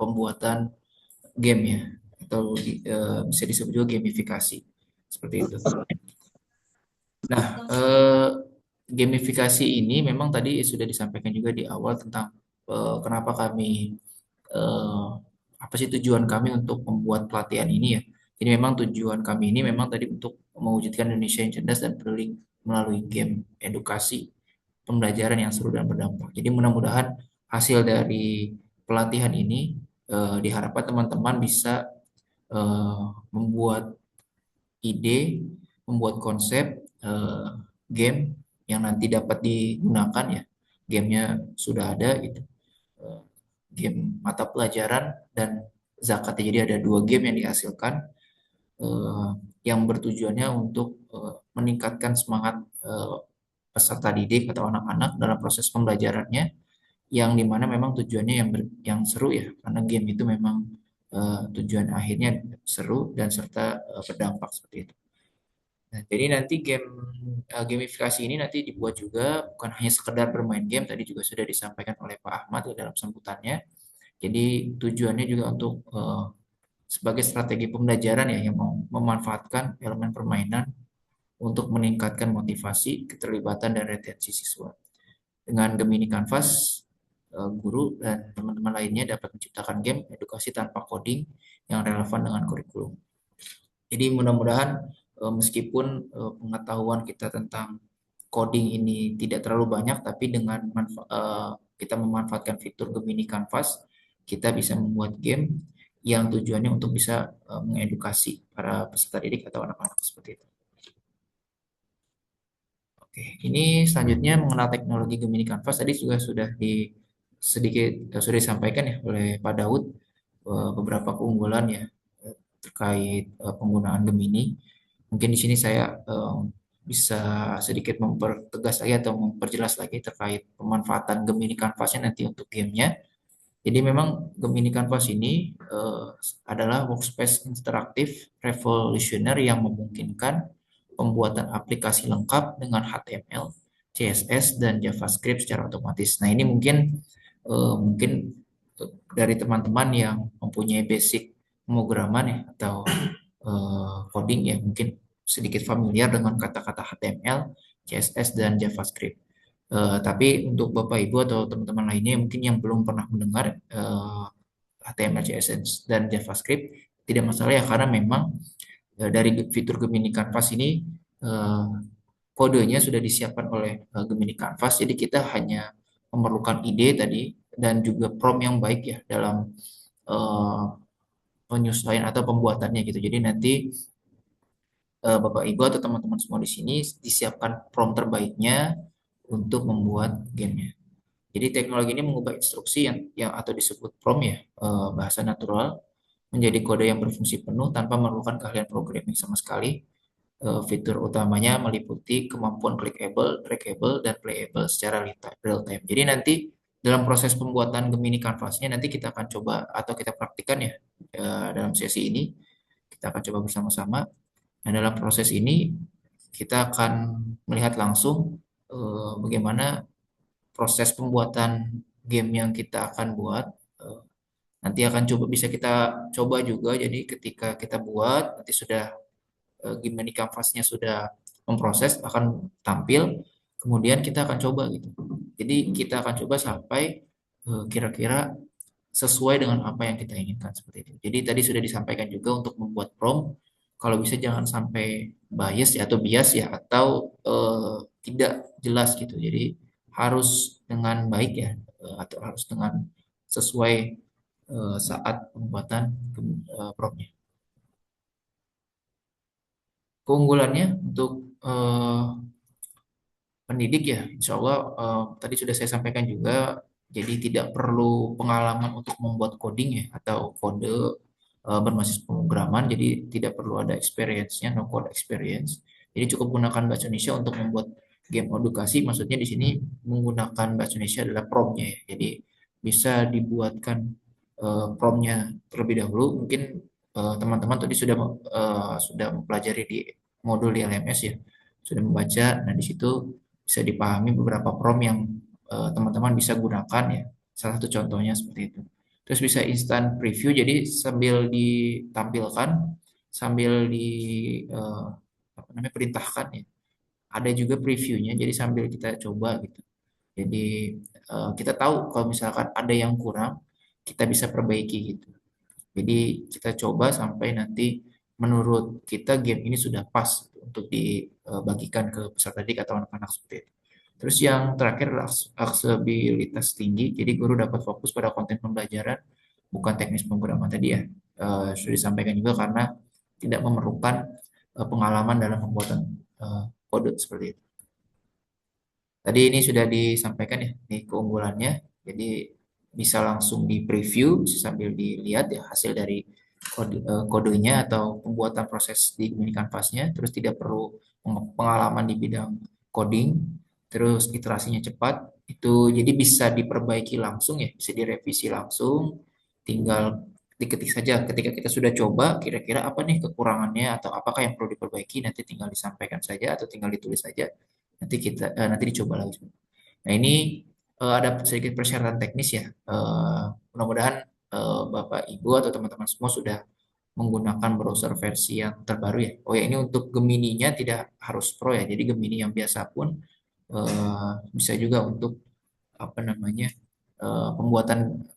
pembuatan game ya atau bisa disebut juga gamifikasi seperti itu. Nah, gamifikasi ini memang tadi sudah disampaikan juga di awal tentang kenapa kami eh, apa sih tujuan kami untuk membuat pelatihan ini ya. Jadi memang tujuan kami ini memang tadi untuk mewujudkan Indonesia yang cerdas dan peduli melalui game edukasi pembelajaran yang seru dan berdampak. Jadi mudah-mudahan hasil dari pelatihan ini diharapkan teman-teman bisa membuat ide, membuat konsep eh, game yang nanti dapat digunakan ya. Gamenya sudah ada gitu. Eh, Game mata pelajaran dan zakatnya. Jadi ada dua game yang dihasilkan eh, yang bertujuannya untuk meningkatkan semangat peserta didik atau anak-anak dalam proses pembelajarannya yang dimana memang tujuannya yang seru ya karena game itu memang tujuan akhirnya seru dan serta berdampak seperti itu. Nah, jadi nanti gamifikasi ini nanti dibuat juga bukan hanya sekedar bermain game, tadi juga sudah disampaikan oleh Pak Ahmad ya dalam sambutannya. Jadi tujuannya juga untuk sebagai strategi pembelajaran ya yang memanfaatkan elemen permainan untuk meningkatkan motivasi, keterlibatan dan retensi siswa. Dengan Gemini Canvas, guru dan teman-teman lainnya dapat menciptakan game edukasi tanpa coding yang relevan dengan kurikulum. Jadi mudah-mudahan meskipun pengetahuan kita tentang coding ini tidak terlalu banyak, tapi dengan kita memanfaatkan fitur Gemini Canvas, kita bisa membuat game yang tujuannya untuk bisa mengedukasi para peserta didik atau anak-anak seperti itu. Oke, ini selanjutnya mengenal teknologi Gemini Canvas tadi juga sudah sedikit sudah disampaikan ya oleh Pak Daud beberapa keunggulan ya terkait penggunaan Gemini. Mungkin di sini saya bisa sedikit mempertegas lagi atau memperjelas lagi terkait pemanfaatan Gemini Canvasnya nanti untuk gamenya. Jadi memang Gemini Canvas ini adalah workspace interaktif revolusioner yang memungkinkan pembuatan aplikasi lengkap dengan HTML, CSS, dan JavaScript secara otomatis. Nah ini mungkin dari teman-teman yang mempunyai basic pemrograman ya atau coding ya mungkin sedikit familiar dengan kata-kata HTML, CSS, dan JavaScript. Tapi untuk Bapak Ibu atau teman-teman lainnya mungkin yang belum pernah mendengar HTML, CSS, dan JavaScript tidak masalah ya karena memang dari fitur Gemini Canvas ini eh, kodenya sudah disiapkan oleh Gemini Canvas. Jadi kita hanya memerlukan ide tadi dan juga prompt yang baik ya dalam eh, penyesuaian atau pembuatannya gitu. Jadi nanti Bapak Ibu atau teman-teman semua di sini disiapkan prompt terbaiknya untuk membuat gamenya. Jadi teknologi ini mengubah instruksi yang atau disebut prompt ya bahasa natural menjadi kode yang berfungsi penuh tanpa memerlukan keahlian programming sama sekali. Fitur utamanya meliputi kemampuan clickable, trackable, dan playable secara real time. Jadi nanti dalam proses pembuatan Gemini Canvasnya nanti kita akan coba atau kita praktikkan ya dalam sesi ini. Kita akan coba bersama-sama. Nah, dalam proses ini kita akan melihat langsung bagaimana proses pembuatan game yang kita akan buat. Nanti akan bisa kita coba juga. Jadi ketika kita buat, nanti sudah gimana kanvasnya sudah memproses akan tampil. Kemudian kita akan coba gitu. Jadi kita akan coba sampai kira-kira sesuai dengan apa yang kita inginkan seperti itu. Jadi tadi sudah disampaikan juga untuk membuat prompt, kalau bisa jangan sampai bias ya atau bias ya atau tidak jelas gitu. Jadi harus dengan baik ya atau harus dengan sesuai saat pembuatan promptnya. Keunggulannya untuk pendidik ya, insya Allah tadi sudah saya sampaikan juga, jadi tidak perlu pengalaman untuk membuat coding ya atau kode berbasis pemrograman, jadi tidak perlu ada experience-nya, no code experience. Jadi cukup gunakan bahasa Indonesia untuk membuat game edukasi. Maksudnya di sini menggunakan bahasa Indonesia adalah prompt-nya ya. Jadi bisa dibuatkan prompt-nya terlebih dahulu. Mungkin teman-teman tadi sudah mempelajari di modul di LMS ya, sudah membaca. Nah, di situ bisa dipahami beberapa prompt yang teman-teman bisa gunakan ya. Salah satu contohnya seperti itu. Terus bisa instant preview, jadi sambil ditampilkan, sambil eh, apa namanya perintahkan ya. Ada juga previewnya, jadi sambil kita coba gitu. Jadi kita tahu kalau misalkan ada yang kurang, kita bisa perbaiki gitu. Jadi kita coba sampai nanti menurut kita game ini sudah pas untuk dibagikan ke peserta didik atau anak-anak seperti itu. Terus yang terakhir adalah aksesibilitas tinggi. Jadi guru dapat fokus pada konten pembelajaran, bukan teknis pemrograman tadi ya. Sudah disampaikan juga karena tidak memerlukan pengalaman dalam pembuatan kode seperti itu. Tadi ini sudah disampaikan ya, ini keunggulannya. Jadi bisa langsung di preview, bisa sambil dilihat ya hasil dari kodenya atau pembuatan proses di mini kanvasnya. Terus tidak perlu pengalaman di bidang coding. Terus iterasinya cepat. Itu jadi bisa diperbaiki langsung ya, bisa direvisi langsung. Tinggal diketik saja. Ketika kita sudah coba, kira-kira apa nih kekurangannya atau apakah yang perlu diperbaiki, nanti tinggal disampaikan saja atau tinggal ditulis saja. Nanti dicoba lagi. Nah, ini ada sedikit persyaratan teknis ya. Mudah-mudahan Bapak Ibu atau teman-teman semua sudah menggunakan browser versi yang terbaru ya. Oh ya, ini untuk Gemini-nya tidak harus Pro ya. Jadi Gemini yang biasa pun bisa juga untuk apa namanya pembuatan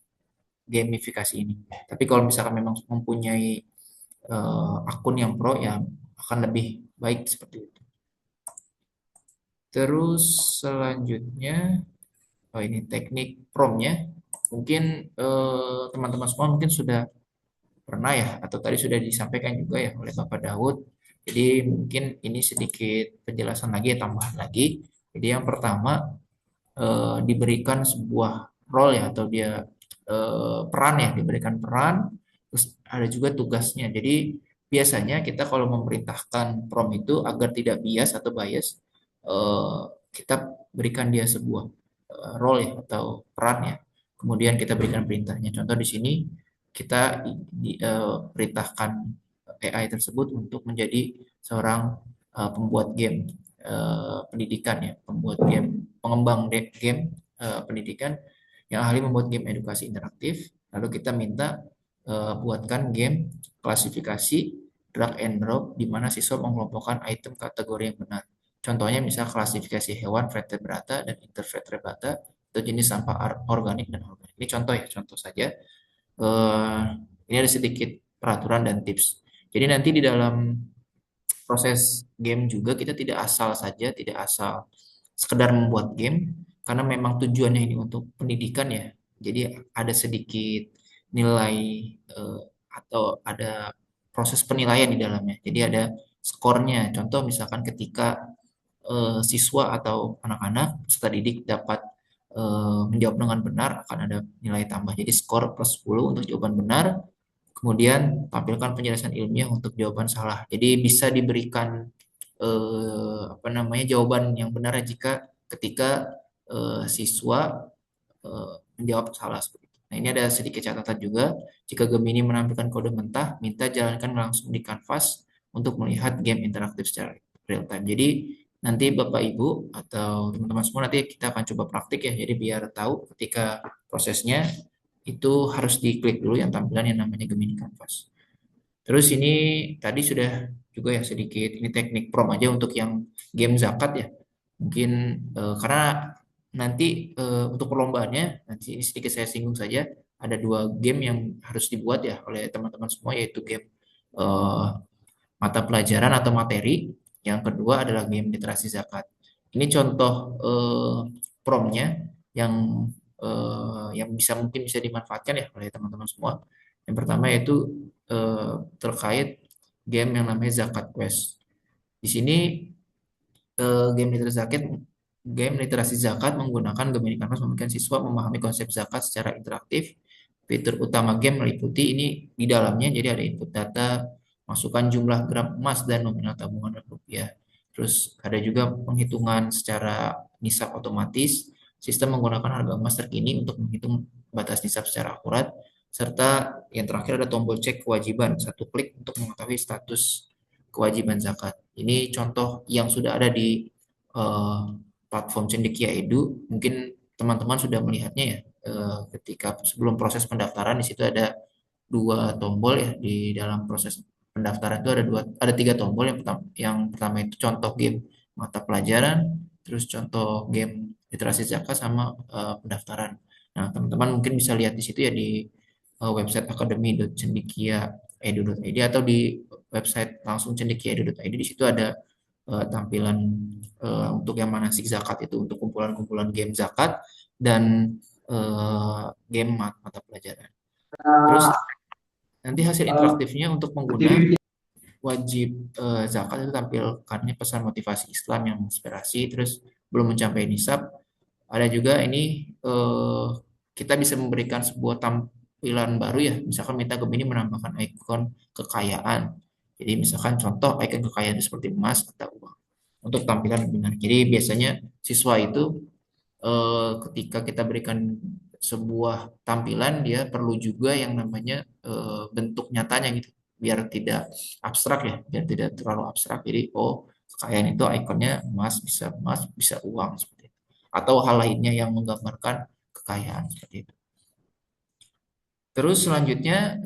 gamifikasi ini. Tapi kalau misalkan memang mempunyai akun yang Pro ya akan lebih baik seperti itu. Terus selanjutnya, oh ini teknik promnya. Mungkin teman-teman semua mungkin sudah pernah ya, atau tadi sudah disampaikan juga ya oleh Bapak Daud. Jadi mungkin ini sedikit penjelasan lagi, tambahan lagi. Jadi yang pertama diberikan sebuah role ya, atau dia peran ya, diberikan peran. Terus ada juga tugasnya. Jadi biasanya kita kalau memerintahkan prompt itu agar tidak bias atau bias, eh, kita berikan dia sebuah role ya atau peran ya. Kemudian kita berikan perintahnya. Contoh di sini kita perintahkan AI tersebut untuk menjadi seorang pembuat game pendidikan ya, pembuat game, pengembang game pendidikan yang ahli membuat game edukasi interaktif. Lalu kita minta buatkan game klasifikasi drag and drop di mana siswa mengelompokkan item kategori yang benar. Contohnya misal klasifikasi hewan vertebrata dan intervertebrata atau jenis sampah organik dan organik. Ini contoh ya, contoh saja. Ini ada sedikit peraturan dan tips. Jadi nanti di dalam proses game juga kita tidak asal saja, tidak asal sekedar membuat game, karena memang tujuannya ini untuk pendidikan ya. Jadi ada sedikit nilai atau ada proses penilaian di dalamnya. Jadi ada skornya. Contoh misalkan ketika siswa atau anak-anak peserta didik dapat menjawab dengan benar, akan ada nilai tambah. Jadi skor plus 10 untuk jawaban benar. Kemudian tampilkan penjelasan ilmiah untuk jawaban salah. Jadi bisa diberikan apa namanya jawaban yang benar jika ketika siswa menjawab salah seperti itu. Nah, ini ada sedikit catatan juga. Jika Gemini menampilkan kode mentah, minta jalankan langsung di kanvas untuk melihat game interaktif secara real time. Jadi nanti Bapak Ibu atau teman-teman semua nanti kita akan coba praktik ya. Jadi biar tahu ketika prosesnya itu harus diklik dulu yang tampilan yang namanya Gemini Canvas. Terus ini tadi sudah juga ya sedikit ini teknik prom aja untuk yang game zakat ya. Mungkin karena nanti untuk perlombaannya nanti sedikit saya singgung saja, ada dua game yang harus dibuat ya oleh teman-teman semua, yaitu game eh, mata pelajaran atau materi. Yang kedua adalah game literasi zakat. Ini contoh promnya yang yang mungkin bisa dimanfaatkan ya oleh teman-teman semua. Yang pertama yaitu terkait game yang namanya Zakat Quest. Di sini game literasi zakat game literasi zakat menggunakan Gemini Canvas memungkinkan siswa memahami konsep zakat secara interaktif. Fitur utama game meliputi ini di dalamnya, jadi ada input data, masukkan jumlah gram emas dan nominal tabungan dalam rupiah. Terus ada juga penghitungan secara nisab otomatis. Sistem menggunakan harga emas terkini untuk menghitung batas nisab secara akurat. Serta yang terakhir ada tombol cek kewajiban, satu klik untuk mengetahui status kewajiban zakat. Ini contoh yang sudah ada di eh, platform Cendekia Edu. Mungkin teman-teman sudah melihatnya ya. Ketika sebelum proses pendaftaran di situ ada dua tombol ya, di dalam proses pendaftaran itu ada tiga tombol. Yang pertama itu contoh game mata pelajaran, terus contoh game literasi zakat sama pendaftaran. Nah, teman-teman mungkin bisa lihat di situ ya di website academy.cendekia.edu.id atau di website langsung cendekia.edu.id. Di situ ada tampilan untuk yang manasik zakat itu untuk kumpulan-kumpulan game zakat dan game mata pelajaran. Terus nanti hasil interaktifnya untuk pengguna wajib zakat itu tampilkannya pesan motivasi Islam yang menginspirasi, terus belum mencapai nisab. Ada juga ini kita bisa memberikan sebuah tampilan baru ya, misalkan minta Gemini menambahkan ikon kekayaan. Jadi misalkan contoh ikon kekayaan seperti emas atau uang untuk tampilan lebih menarik. Jadi biasanya siswa itu ketika kita berikan sebuah tampilan dia perlu juga yang namanya bentuk nyatanya gitu biar tidak abstrak ya, biar tidak terlalu abstrak. Jadi oh, kekayaan itu ikonnya emas bisa uang seperti itu atau hal lainnya yang menggambarkan kekayaan seperti itu. Terus selanjutnya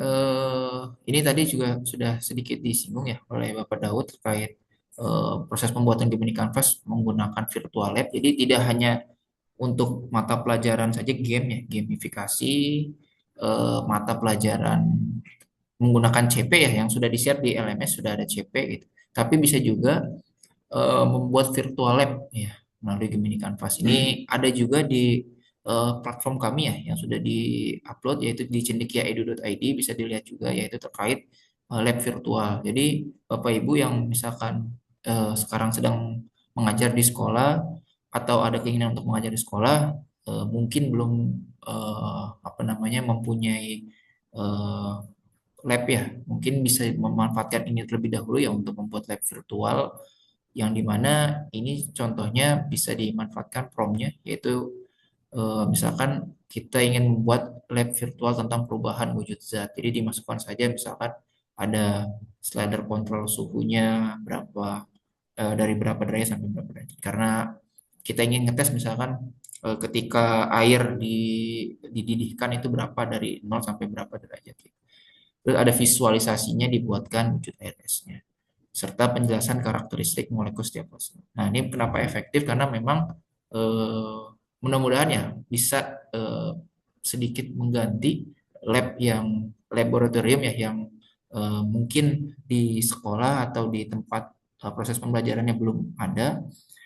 ini tadi juga sudah sedikit disinggung ya oleh Bapak Daud terkait proses pembuatan Gemini Canvas menggunakan virtual lab. Jadi tidak hanya untuk mata pelajaran saja game ya, gamifikasi mata pelajaran menggunakan CP ya yang sudah di-share di LMS sudah ada CP gitu. Tapi bisa juga membuat virtual lab ya melalui Gemini Canvas. Ini ada juga di platform kami ya yang sudah di-upload yaitu di cendekia.edu.id, bisa dilihat juga yaitu terkait lab virtual. Jadi Bapak Ibu yang misalkan sekarang sedang mengajar di sekolah atau ada keinginan untuk mengajar di sekolah, mungkin belum apa namanya mempunyai eh, lab ya, mungkin bisa memanfaatkan ini terlebih dahulu ya untuk membuat lab virtual yang dimana ini contohnya bisa dimanfaatkan promnya yaitu misalkan kita ingin membuat lab virtual tentang perubahan wujud zat, jadi dimasukkan saja misalkan ada slider kontrol suhunya berapa dari berapa derajat sampai berapa derajat karena kita ingin ngetes misalkan ketika air dididihkan itu berapa dari 0 sampai berapa derajat gitu. Terus ada visualisasinya dibuatkan wujud air esnya serta penjelasan karakteristik molekul setiap fase. Nah, ini kenapa efektif karena memang eh, mudah-mudahan ya bisa sedikit mengganti lab yang laboratorium ya yang mungkin di sekolah atau di tempat proses pembelajarannya belum ada,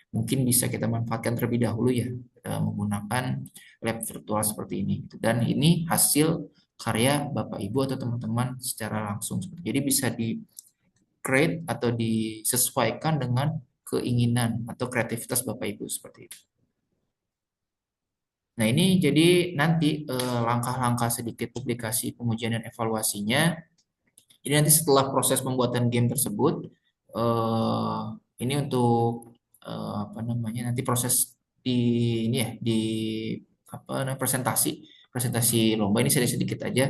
mungkin bisa kita manfaatkan terlebih dahulu ya menggunakan lab virtual seperti ini. Dan ini hasil karya Bapak Ibu atau teman-teman secara langsung. Jadi bisa di create atau disesuaikan dengan keinginan atau kreativitas Bapak Ibu seperti itu. Nah, ini jadi nanti langkah-langkah sedikit publikasi pengujian dan evaluasinya. Jadi nanti setelah proses pembuatan game tersebut, ini untuk apa namanya nanti proses di ini ya di apa namanya presentasi lomba ini saya sedikit aja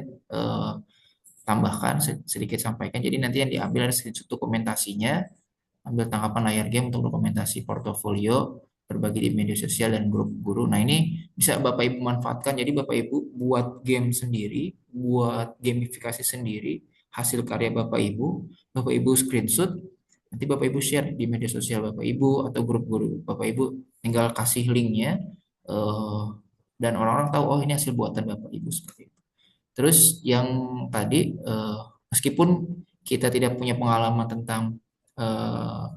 tambahkan sedikit sampaikan. Jadi nanti yang diambil ada sedikit dokumentasinya, ambil tangkapan layar game untuk dokumentasi portofolio, berbagi di media sosial dan grup guru. Nah, ini bisa Bapak Ibu manfaatkan. Jadi Bapak Ibu buat game sendiri, buat gamifikasi sendiri, hasil karya Bapak Ibu screenshot, nanti Bapak Ibu share di media sosial Bapak Ibu atau grup guru. Bapak Ibu tinggal kasih linknya dan orang-orang tahu oh ini hasil buatan Bapak Ibu seperti itu. Terus yang tadi meskipun kita tidak punya pengalaman tentang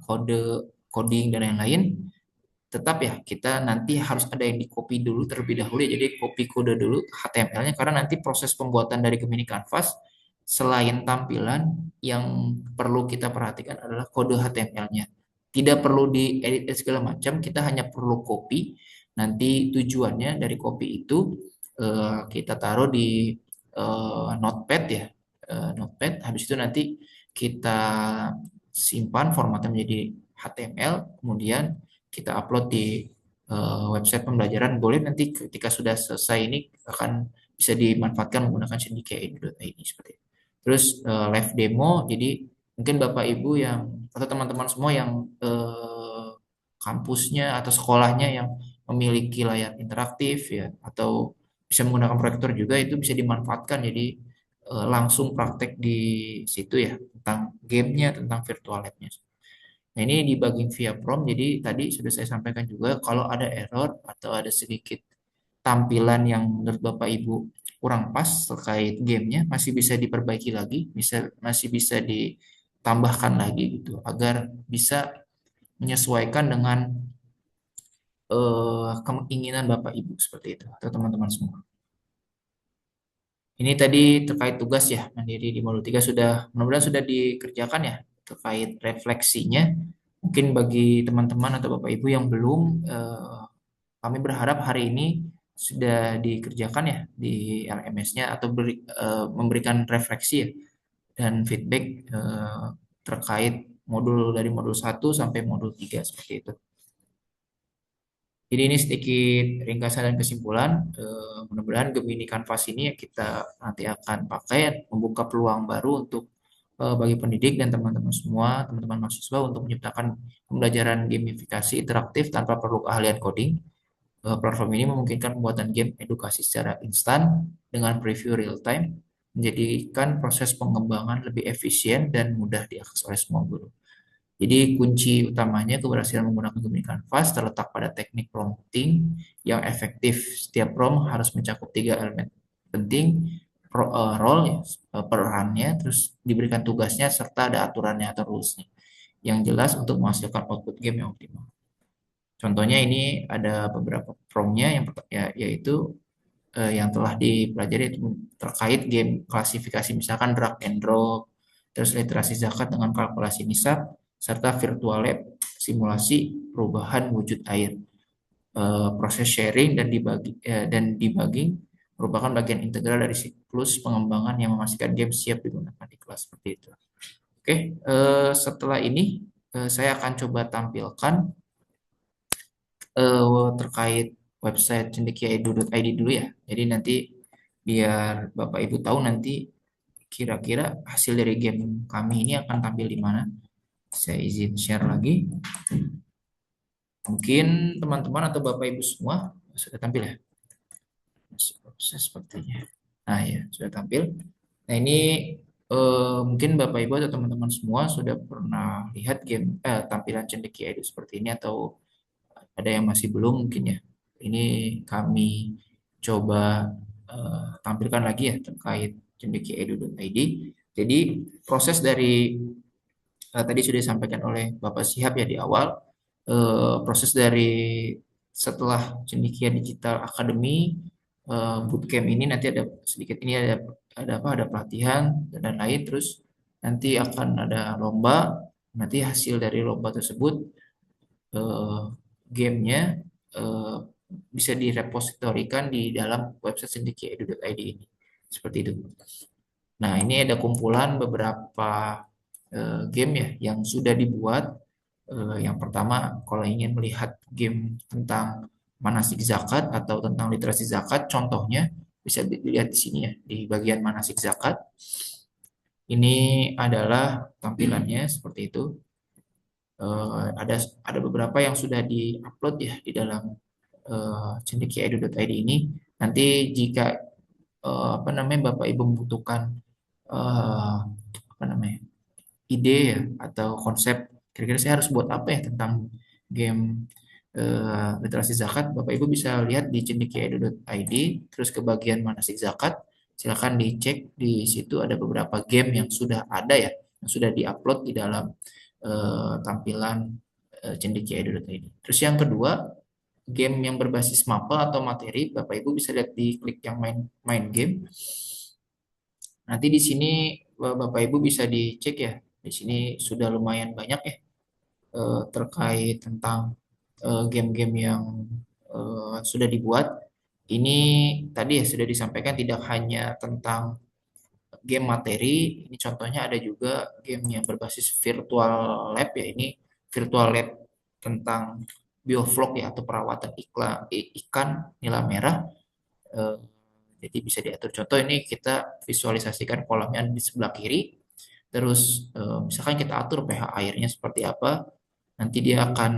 kode coding dan lain-lain, tetap ya kita nanti harus ada yang di copy dulu terlebih dahulu ya. Jadi copy kode dulu HTML-nya karena nanti proses pembuatan dari Gemini Canvas selain tampilan yang perlu kita perhatikan adalah kode HTML-nya. Tidak perlu diedit segala macam, kita hanya perlu copy. Nanti tujuannya dari copy itu kita taruh di notepad ya, notepad. Habis itu nanti kita simpan formatnya menjadi HTML, kemudian kita upload di website pembelajaran. Boleh nanti ketika sudah selesai ini akan bisa dimanfaatkan menggunakan cendekia.edu.id seperti itu. Terus live demo, jadi mungkin Bapak Ibu yang atau teman-teman semua yang kampusnya atau sekolahnya yang memiliki layar interaktif ya atau bisa menggunakan proyektor juga itu bisa dimanfaatkan jadi langsung praktek di situ ya tentang gamenya tentang virtual labnya. Nah ini debugging via prompt jadi tadi sudah saya sampaikan juga kalau ada error atau ada sedikit tampilan yang menurut Bapak Ibu kurang pas terkait gamenya masih bisa diperbaiki lagi, masih bisa ditambahkan lagi gitu agar bisa menyesuaikan dengan keinginan Bapak Ibu seperti itu atau teman-teman semua. Ini tadi terkait tugas ya mandiri di modul 3 sudah mudah-mudahan sudah dikerjakan ya terkait refleksinya. Mungkin bagi teman-teman atau Bapak Ibu yang belum kami berharap hari ini sudah dikerjakan ya di LMS-nya atau memberikan refleksi ya dan feedback terkait dari modul 1 sampai modul 3 seperti itu. Jadi ini sedikit ringkasan dan kesimpulan. Mudah-mudahan Gemini Canvas ini kita nanti akan pakai membuka peluang baru untuk bagi pendidik dan teman-teman semua, teman-teman mahasiswa untuk menciptakan pembelajaran gamifikasi interaktif tanpa perlu keahlian coding. Platform ini memungkinkan pembuatan game edukasi secara instan dengan preview real time, menjadikan proses pengembangan lebih efisien dan mudah diakses oleh semua guru. Jadi kunci utamanya keberhasilan menggunakan Gemini Canvas terletak pada teknik prompting yang efektif. Setiap prompt harus mencakup 3 elemen penting, role ya, perannya, terus diberikan tugasnya serta ada aturannya atau rulesnya yang jelas untuk menghasilkan output game yang optimal. Contohnya ini ada beberapa promptnya yang yaitu yang telah dipelajari itu terkait game klasifikasi misalkan drag and drop, terus literasi zakat dengan kalkulasi nisab, serta virtual lab simulasi perubahan wujud air. Proses sharing dan debugging merupakan bagian integral dari siklus pengembangan yang memastikan game siap digunakan di kelas seperti itu. Oke, setelah ini saya akan coba tampilkan terkait website cendekiaedu.id dulu ya. Jadi nanti biar Bapak Ibu tahu nanti kira-kira hasil dari game kami ini akan tampil di mana. Saya izin share lagi. Mungkin teman-teman atau Bapak Ibu semua sudah tampil ya. Masih proses sepertinya. Nah ya, sudah tampil. Nah ini mungkin Bapak Ibu atau teman-teman semua sudah pernah lihat game tampilan Cendekia Edu seperti ini atau ada yang masih belum mungkin ya. Ini kami coba tampilkan lagi ya terkait cendekiaedu.id. Jadi proses dari tadi sudah disampaikan oleh Bapak Sihab ya di awal proses dari setelah Cendekia Digital Academy bootcamp ini nanti ada sedikit ini ada apa ada pelatihan dan lain terus nanti akan ada lomba nanti hasil dari lomba tersebut gamenya eh, bisa direpositorikan di dalam website cendekiaedu.id ini seperti itu. Nah ini ada kumpulan beberapa game ya yang sudah dibuat. Yang pertama kalau ingin melihat game tentang manasik zakat atau tentang literasi zakat, contohnya bisa dilihat di sini ya di bagian manasik zakat. Ini adalah tampilannya seperti itu. Ada beberapa yang sudah diupload ya di dalam cendekiaedu.id ini. Nanti jika apa namanya Bapak Ibu membutuhkan apa namanya ide ya atau konsep kira-kira saya harus buat apa ya tentang game literasi zakat Bapak Ibu bisa lihat di cendekiaedu.id terus ke bagian manasik zakat silakan dicek di situ ada beberapa game yang sudah ada ya yang sudah diupload di dalam tampilan cendekiaedu.id. Terus yang kedua game yang berbasis mapel atau materi Bapak Ibu bisa lihat di klik yang main game. Nanti di sini Bapak Ibu bisa dicek ya. Di sini sudah lumayan banyak ya terkait tentang game-game yang sudah dibuat. Ini tadi ya sudah disampaikan tidak hanya tentang game materi, ini contohnya ada juga game yang berbasis virtual lab ya. Ini virtual lab tentang bioflok ya atau perawatan ikan nila merah. Eh, jadi bisa diatur. Contoh ini kita visualisasikan kolamnya di sebelah kiri. Terus misalkan kita atur pH airnya seperti apa, nanti dia akan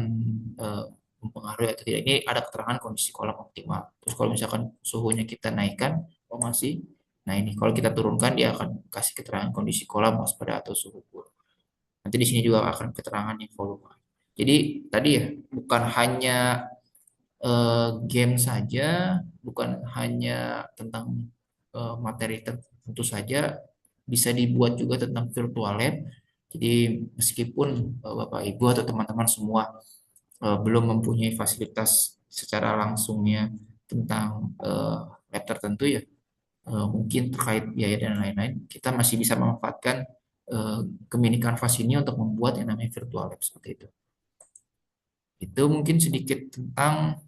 eh, mempengaruhi atau tidak. Ini ada keterangan kondisi kolam optimal. Terus kalau misalkan suhunya kita naikkan, oh masih. Nah ini kalau kita turunkan dia akan kasih keterangan kondisi kolam waspada atau suhu buruk. Nanti di sini juga akan keterangan volume. Jadi tadi ya bukan hanya game saja, bukan hanya tentang materi tentu saja, bisa dibuat juga tentang virtual lab. Jadi meskipun Bapak Ibu atau teman-teman semua belum mempunyai fasilitas secara langsungnya tentang lab tertentu ya, mungkin terkait biaya dan lain-lain, kita masih bisa memanfaatkan eh, Gemini Canvas ini untuk membuat yang namanya virtual lab seperti itu. Itu mungkin sedikit tentang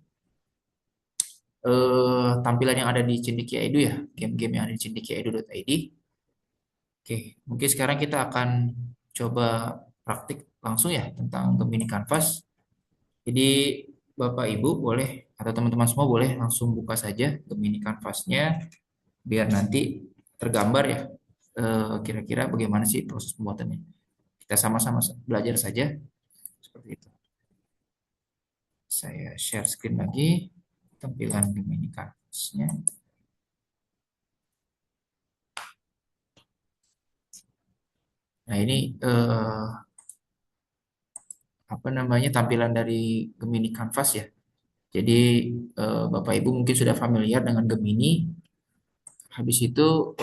tampilan yang ada di Cendekia Edu ya, game-game yang ada di cendekiaedu.id. Oke, mungkin sekarang kita akan coba praktik langsung ya tentang Gemini Canvas. Jadi Bapak Ibu boleh atau teman-teman semua boleh langsung buka saja Gemini Canvasnya biar nanti tergambar ya kira-kira bagaimana sih proses pembuatannya. Kita sama-sama belajar saja seperti itu. Saya share screen lagi tampilan Gemini Canvasnya. Nah ini apa namanya tampilan dari Gemini Canvas ya. Jadi Bapak Ibu mungkin sudah familiar dengan Gemini. Habis itu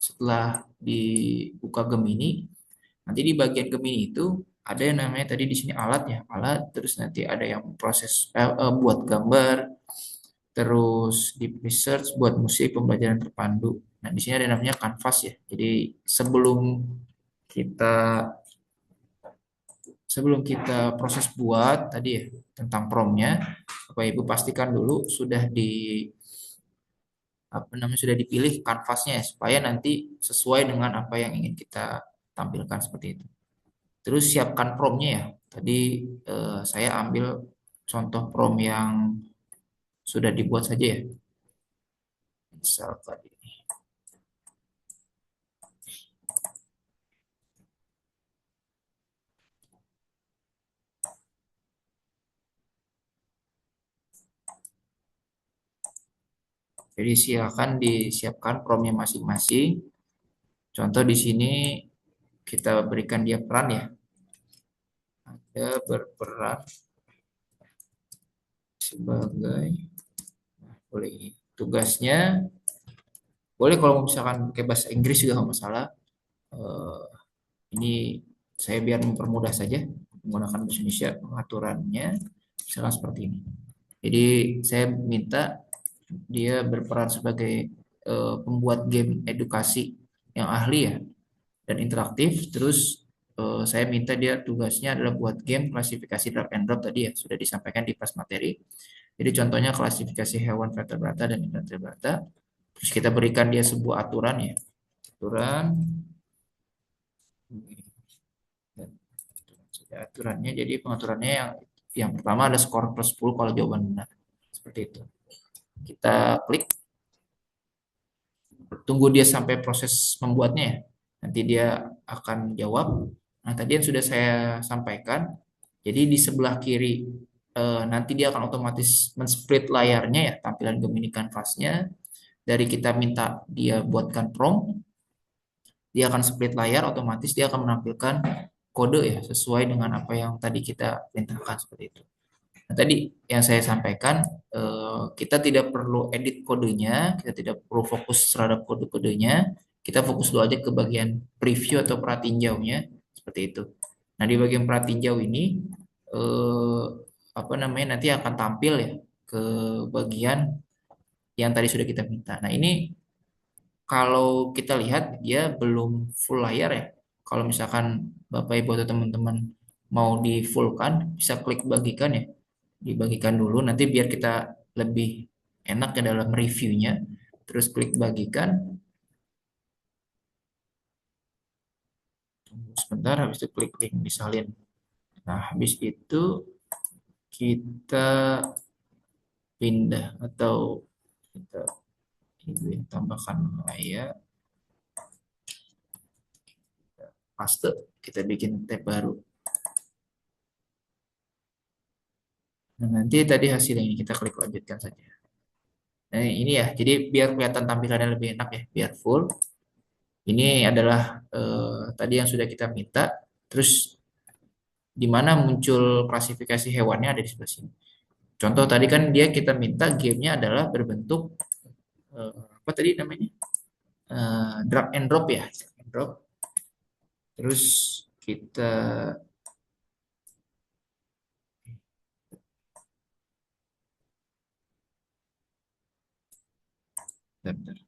setelah dibuka Gemini, nanti di bagian Gemini itu ada yang namanya tadi di sini alat ya, alat. Terus nanti ada yang proses buat gambar, terus di research buat musik pembelajaran terpandu. Nah di sini ada namanya Canvas ya. Jadi sebelum kita sebelum kita proses buat tadi ya tentang promnya, Bapak Ibu pastikan dulu sudah di apa namanya sudah dipilih kanvasnya ya, supaya nanti sesuai dengan apa yang ingin kita tampilkan seperti itu. Terus siapkan promnya ya. Tadi saya ambil contoh prom yang sudah dibuat saja ya. Misal tadi. Jadi silakan disiapkan promnya masing-masing. Contoh di sini kita berikan dia peran ya. Ada berperan sebagai boleh ini tugasnya. Boleh kalau misalkan pakai bahasa Inggris juga nggak masalah. Eh, ini saya biar mempermudah saja menggunakan bahasa Indonesia pengaturannya misalnya seperti ini. Jadi saya minta dia berperan sebagai pembuat game edukasi yang ahli ya dan interaktif. Terus saya minta dia tugasnya adalah buat game klasifikasi drag and drop tadi ya sudah disampaikan di pas materi. Jadi contohnya klasifikasi hewan vertebrata dan invertebrata. Terus kita berikan dia sebuah aturan ya. Aturan aturannya jadi pengaturannya yang pertama ada skor plus 10 kalau jawaban benar. Seperti itu. Kita klik tunggu dia sampai proses membuatnya ya. Nanti dia akan jawab. Nah, tadi yang sudah saya sampaikan. Jadi di sebelah kiri nanti dia akan otomatis men-split layarnya ya, tampilan Gemini Canvas-nya. Dari kita minta dia buatkan prompt, dia akan split layar, otomatis dia akan menampilkan kode ya, sesuai dengan apa yang tadi kita perintahkan seperti itu. Nah, tadi yang saya sampaikan, kita tidak perlu edit kodenya, kita tidak perlu fokus terhadap kode-kodenya, kita fokus dulu aja ke bagian preview atau pratinjaunya, seperti itu. Nah, di bagian pratinjau ini, eh, apa namanya, nanti akan tampil ya ke bagian yang tadi sudah kita minta. Nah, ini kalau kita lihat dia belum full layar ya. Kalau misalkan Bapak Ibu atau teman-teman mau di full kan, bisa klik bagikan ya. Dibagikan dulu nanti biar kita lebih enak ya dalam reviewnya. Terus klik bagikan, tunggu sebentar habis itu klik link disalin. Nah, habis itu kita pindah atau kita ini tambahkan layar paste, kita bikin tab baru. Nah, nanti tadi hasilnya kita klik lanjutkan saja. Nah, ini ya, jadi biar kelihatan tampilannya lebih enak ya, biar full. Ini adalah tadi yang sudah kita minta. Terus di mana muncul klasifikasi hewannya ada di sebelah sini. Contoh tadi kan dia kita minta gamenya adalah berbentuk apa tadi namanya? Drag and drop ya, drag and drop. Terus kita bentar, bentar.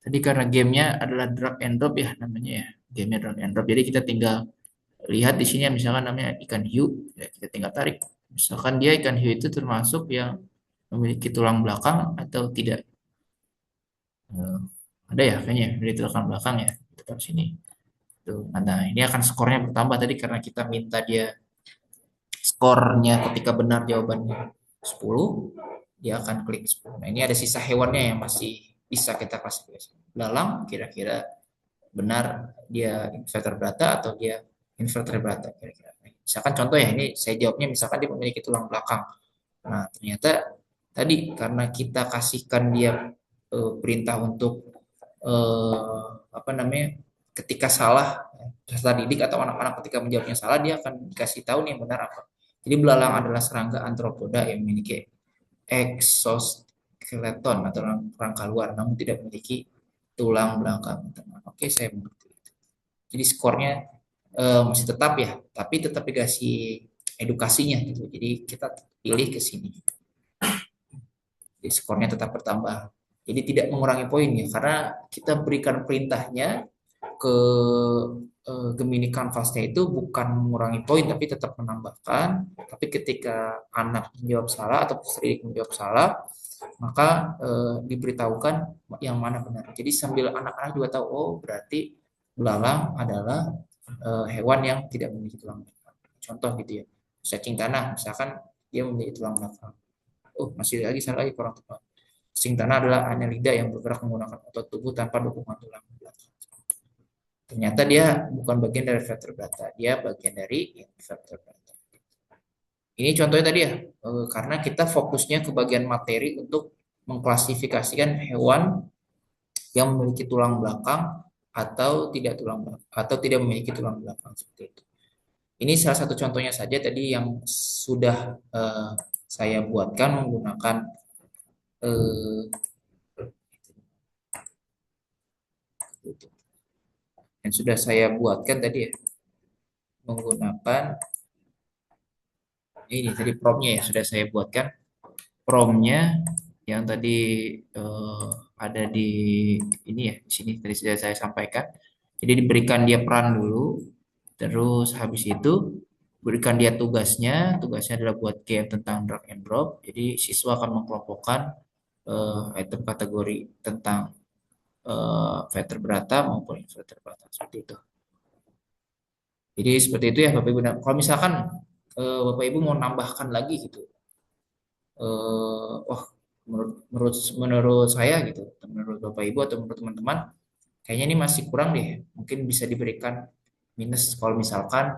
Tadi karena gamenya adalah drag and drop ya namanya ya, gamenya drag and drop. Jadi kita tinggal lihat di sini misalkan namanya ikan hiu, ya kita tinggal tarik. Misalkan dia ikan hiu itu termasuk yang memiliki tulang belakang atau tidak. Eh, ada ya kayaknya dari tulang belakang ya. Kita taruh sini. Tuh. Nah, ini akan skornya bertambah tadi karena kita minta dia skornya ketika benar jawabannya 10, dia akan klik 10. Nah, ini ada sisa hewannya yang masih bisa kita klasifikasi. Belalang kira-kira benar dia invertebrata atau dia invertebrata kira-kira. Misalkan contoh ya, ini saya jawabnya misalkan dia memiliki tulang belakang. Nah, ternyata tadi karena kita kasihkan dia perintah untuk apa namanya? Ketika salah peserta didik atau anak-anak ketika menjawabnya salah dia akan dikasih tahu nih yang benar apa. Jadi belalang adalah serangga arthropoda yang memiliki exoskeleton atau rangka luar namun tidak memiliki tulang belakang. Oke, saya mengerti. Jadi skornya masih tetap ya, tapi tetap dikasih edukasinya gitu. Jadi kita pilih ke sini. Jadi skornya tetap bertambah. Jadi tidak mengurangi poin ya, karena kita berikan perintahnya ke Gemini kanvasnya itu bukan mengurangi poin, tapi tetap menambahkan. Tapi ketika anak menjawab salah atau peserta menjawab salah, maka diberitahukan yang mana benar. Jadi sambil anak-anak juga tahu, oh berarti belalang adalah hewan yang tidak memiliki tulang belakang. Contoh gitu ya, cacing tanah, misalkan dia memiliki tulang belakang. Oh masih lagi salah lagi kurang tepat. Cacing tanah adalah annelida yang bergerak menggunakan otot tubuh tanpa dukungan tulang belakang. Ternyata dia bukan bagian dari vertebrata, dia bagian dari invertebrata. Ini contohnya tadi ya, karena kita fokusnya ke bagian materi untuk mengklasifikasikan hewan yang memiliki tulang belakang atau tidak tulang belakang atau tidak memiliki tulang belakang seperti itu. Ini salah satu contohnya saja tadi yang sudah saya buatkan menggunakan yang sudah saya buatkan tadi ya menggunakan ini tadi promnya ya sudah saya buatkan promnya yang tadi ada di ini ya di sini tadi sudah saya sampaikan. Jadi diberikan dia peran dulu, terus habis itu berikan dia tugasnya. Tugasnya adalah buat game tentang drag and drop. Jadi siswa akan mengelompokkan item kategori tentang vertebrata maupun invertebrata seperti itu. Jadi seperti itu ya Bapak Ibu. Nah, kalau misalkan Bapak Ibu mau nambahkan lagi gitu, wah menurut menurut menurut saya gitu, menurut Bapak Ibu atau menurut teman-teman, kayaknya ini masih kurang deh. Mungkin bisa diberikan minus kalau misalkan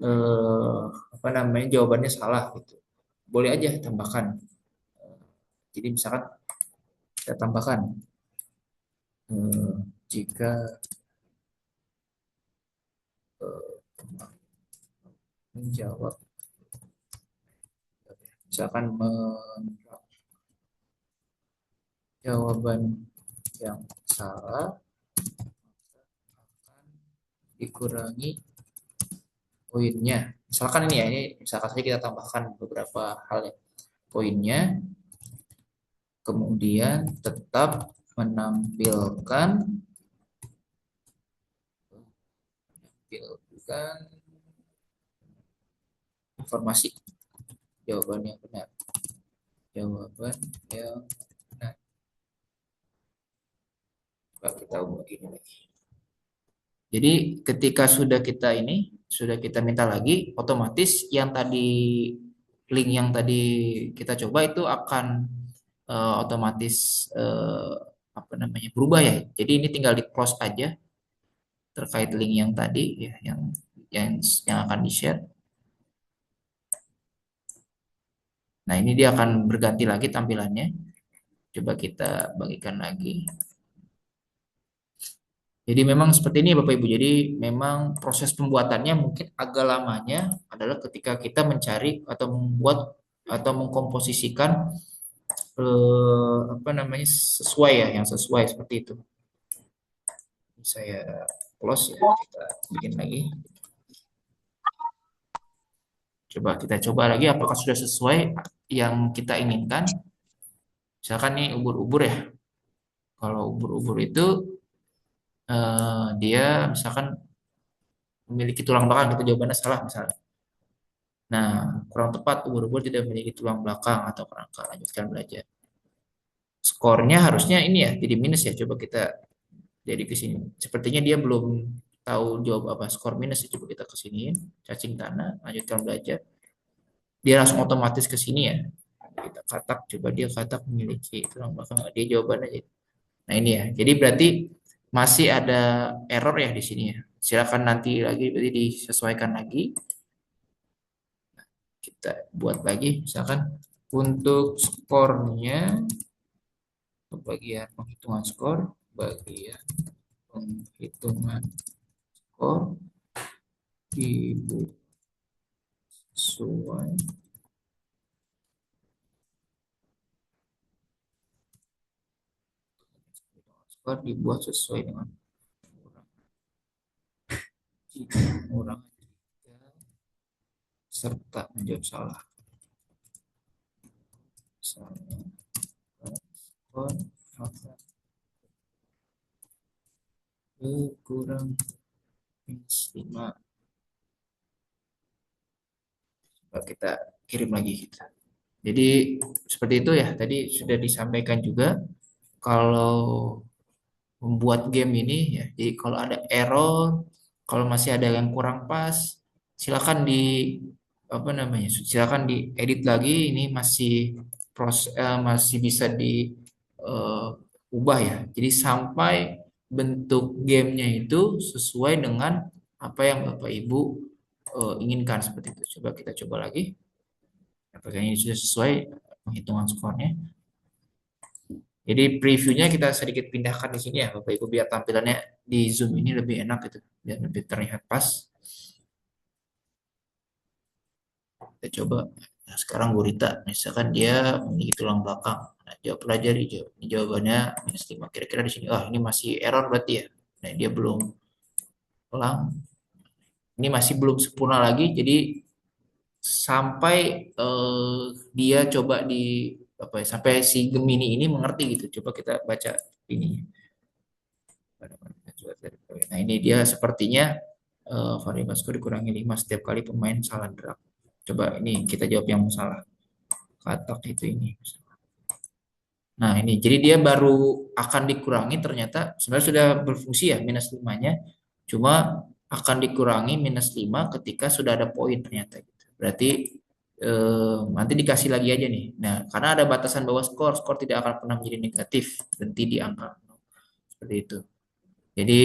eh, apa namanya jawabannya salah gitu. Boleh aja tambahkan. Jadi misalkan kita tambahkan eh, jika menjawab misalkan jawaban yang salah akan dikurangi poinnya. Misalkan ini ya, ini misalkan saja kita tambahkan beberapa hal ya. Poinnya, kemudian tetap menampilkan menampilkan informasi jawaban yang benar. Jawaban yang benar. Coba kita ubah ini lagi. Jadi ketika sudah kita minta lagi, otomatis yang tadi link yang tadi kita coba itu akan otomatis apa namanya berubah ya. Jadi ini tinggal di close aja terkait link yang tadi ya, yang yang akan di share. Nah ini dia akan berganti lagi tampilannya. Coba kita bagikan lagi. Jadi memang seperti ini Bapak Ibu. Jadi memang proses pembuatannya mungkin agak lamanya adalah ketika kita mencari atau membuat atau mengkomposisikan apa namanya sesuai ya, yang sesuai seperti itu. Saya close ya, kita bikin lagi. Kita coba lagi apakah sudah sesuai yang kita inginkan. Misalkan nih ubur-ubur ya. Kalau ubur-ubur itu dia misalkan memiliki tulang belakang, kita jawabannya salah misalnya. Nah, kurang tepat ubur-ubur tidak memiliki tulang belakang atau kerangka. Lanjutkan belajar. Skornya harusnya ini ya, jadi minus ya. Coba kita jadi ke sini. Sepertinya dia belum tahu jawab apa skor minus ya. Coba kita ke sini, cacing tanah, lanjutkan belajar. Dia langsung otomatis ke sini ya. Kita katak, coba dia katak memiliki tulang belakang. Dia jawabannya. Nah ini ya. Jadi berarti masih ada error ya di sini ya. Silakan nanti lagi berarti disesuaikan lagi. Kita buat lagi misalkan untuk skornya bagian penghitungan skor dibuat sesuai dengan orang serta menjawab salah. Misalnya skor kurang minus 5. Kita kirim lagi kita. Jadi seperti itu ya. Tadi sudah disampaikan juga kalau membuat game ini ya. Jadi kalau ada error, kalau masih ada yang kurang pas, silakan di apa namanya? Silakan diedit lagi. Ini masih bisa diubah ya. Jadi sampai bentuk gamenya itu sesuai dengan apa yang Bapak Ibu inginkan seperti itu. Kita coba lagi. Apakah ini sudah sesuai penghitungan skornya? Jadi previewnya kita sedikit pindahkan di sini ya Bapak Ibu biar tampilannya di Zoom ini lebih enak gitu, biar lebih terlihat pas. Kita coba. Nah, sekarang gurita, misalkan dia memiliki tulang belakang. Nah, pelajari jawabannya minus 5. Kira-kira di sini, ini masih error berarti ya. Nah, dia belum ulang. Ini masih belum sempurna lagi, jadi sampai dia coba sampai si Gemini ini mengerti gitu. Coba kita baca ini. Nah ini dia sepertinya variabel skor dikurangi 5 setiap kali pemain salah drag. Coba ini kita jawab yang salah. Katak itu ini. Nah ini jadi dia baru akan dikurangi ternyata sebenarnya sudah berfungsi ya minus 5-nya. Cuma akan dikurangi minus 5 ketika sudah ada poin ternyata. Berarti nanti dikasih lagi aja nih. Nah, karena ada batasan bawah skor tidak akan pernah menjadi negatif, berhenti di angka seperti itu. Jadi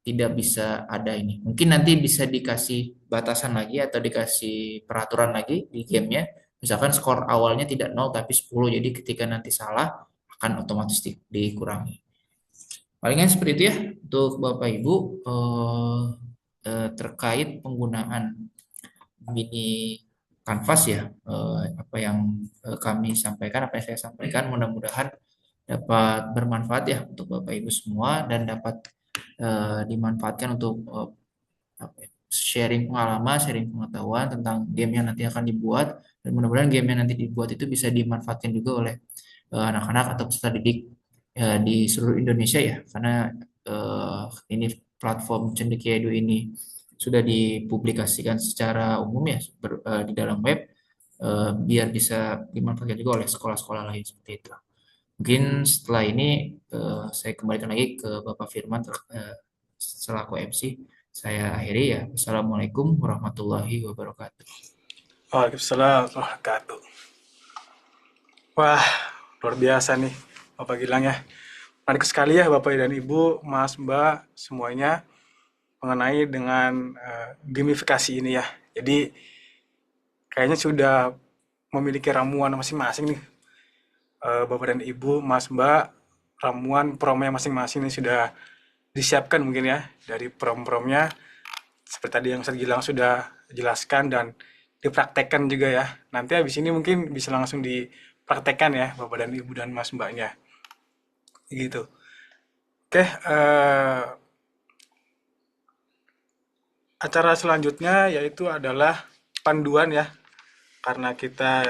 tidak bisa ada ini. Mungkin nanti bisa dikasih batasan lagi atau dikasih peraturan lagi di gamenya. Misalkan skor awalnya tidak 0 tapi 10. Jadi ketika nanti salah akan otomatis dikurangi. Palingan seperti itu ya untuk Bapak Ibu terkait penggunaan mini kanvas ya apa yang kami sampaikan, apa yang saya sampaikan mudah-mudahan dapat bermanfaat ya untuk Bapak Ibu semua dan dapat dimanfaatkan untuk sharing pengalaman, sharing pengetahuan tentang game yang nanti akan dibuat, dan mudah-mudahan game yang nanti dibuat itu bisa dimanfaatkan juga oleh anak-anak atau peserta didik di seluruh Indonesia ya, karena ini platform Cendekia Edu ini sudah dipublikasikan secara umum ya di dalam web, biar bisa dimanfaatkan juga oleh sekolah-sekolah lain seperti itu. Mungkin setelah ini saya kembalikan lagi ke Bapak Firman selaku MC. Saya akhiri ya. Assalamualaikum warahmatullahi wabarakatuh. Waalaikumsalam warahmatullahi wabarakatuh. Wah, luar biasa nih Bapak Gilang ya. Menarik sekali ya Bapak dan Ibu, Mas, Mbak, semuanya mengenai dengan gamifikasi ini ya. Jadi kayaknya sudah memiliki ramuan masing-masing nih Bapak dan Ibu, Mas, Mbak, ramuan promnya masing-masing ini sudah disiapkan mungkin ya dari prom-promnya seperti tadi yang Ustaz Gilang sudah jelaskan dan dipraktekkan juga ya. Nanti habis ini mungkin bisa langsung dipraktekkan ya Bapak dan Ibu dan Mas Mbaknya. Gitu. Oke, acara selanjutnya yaitu adalah panduan ya. Karena kita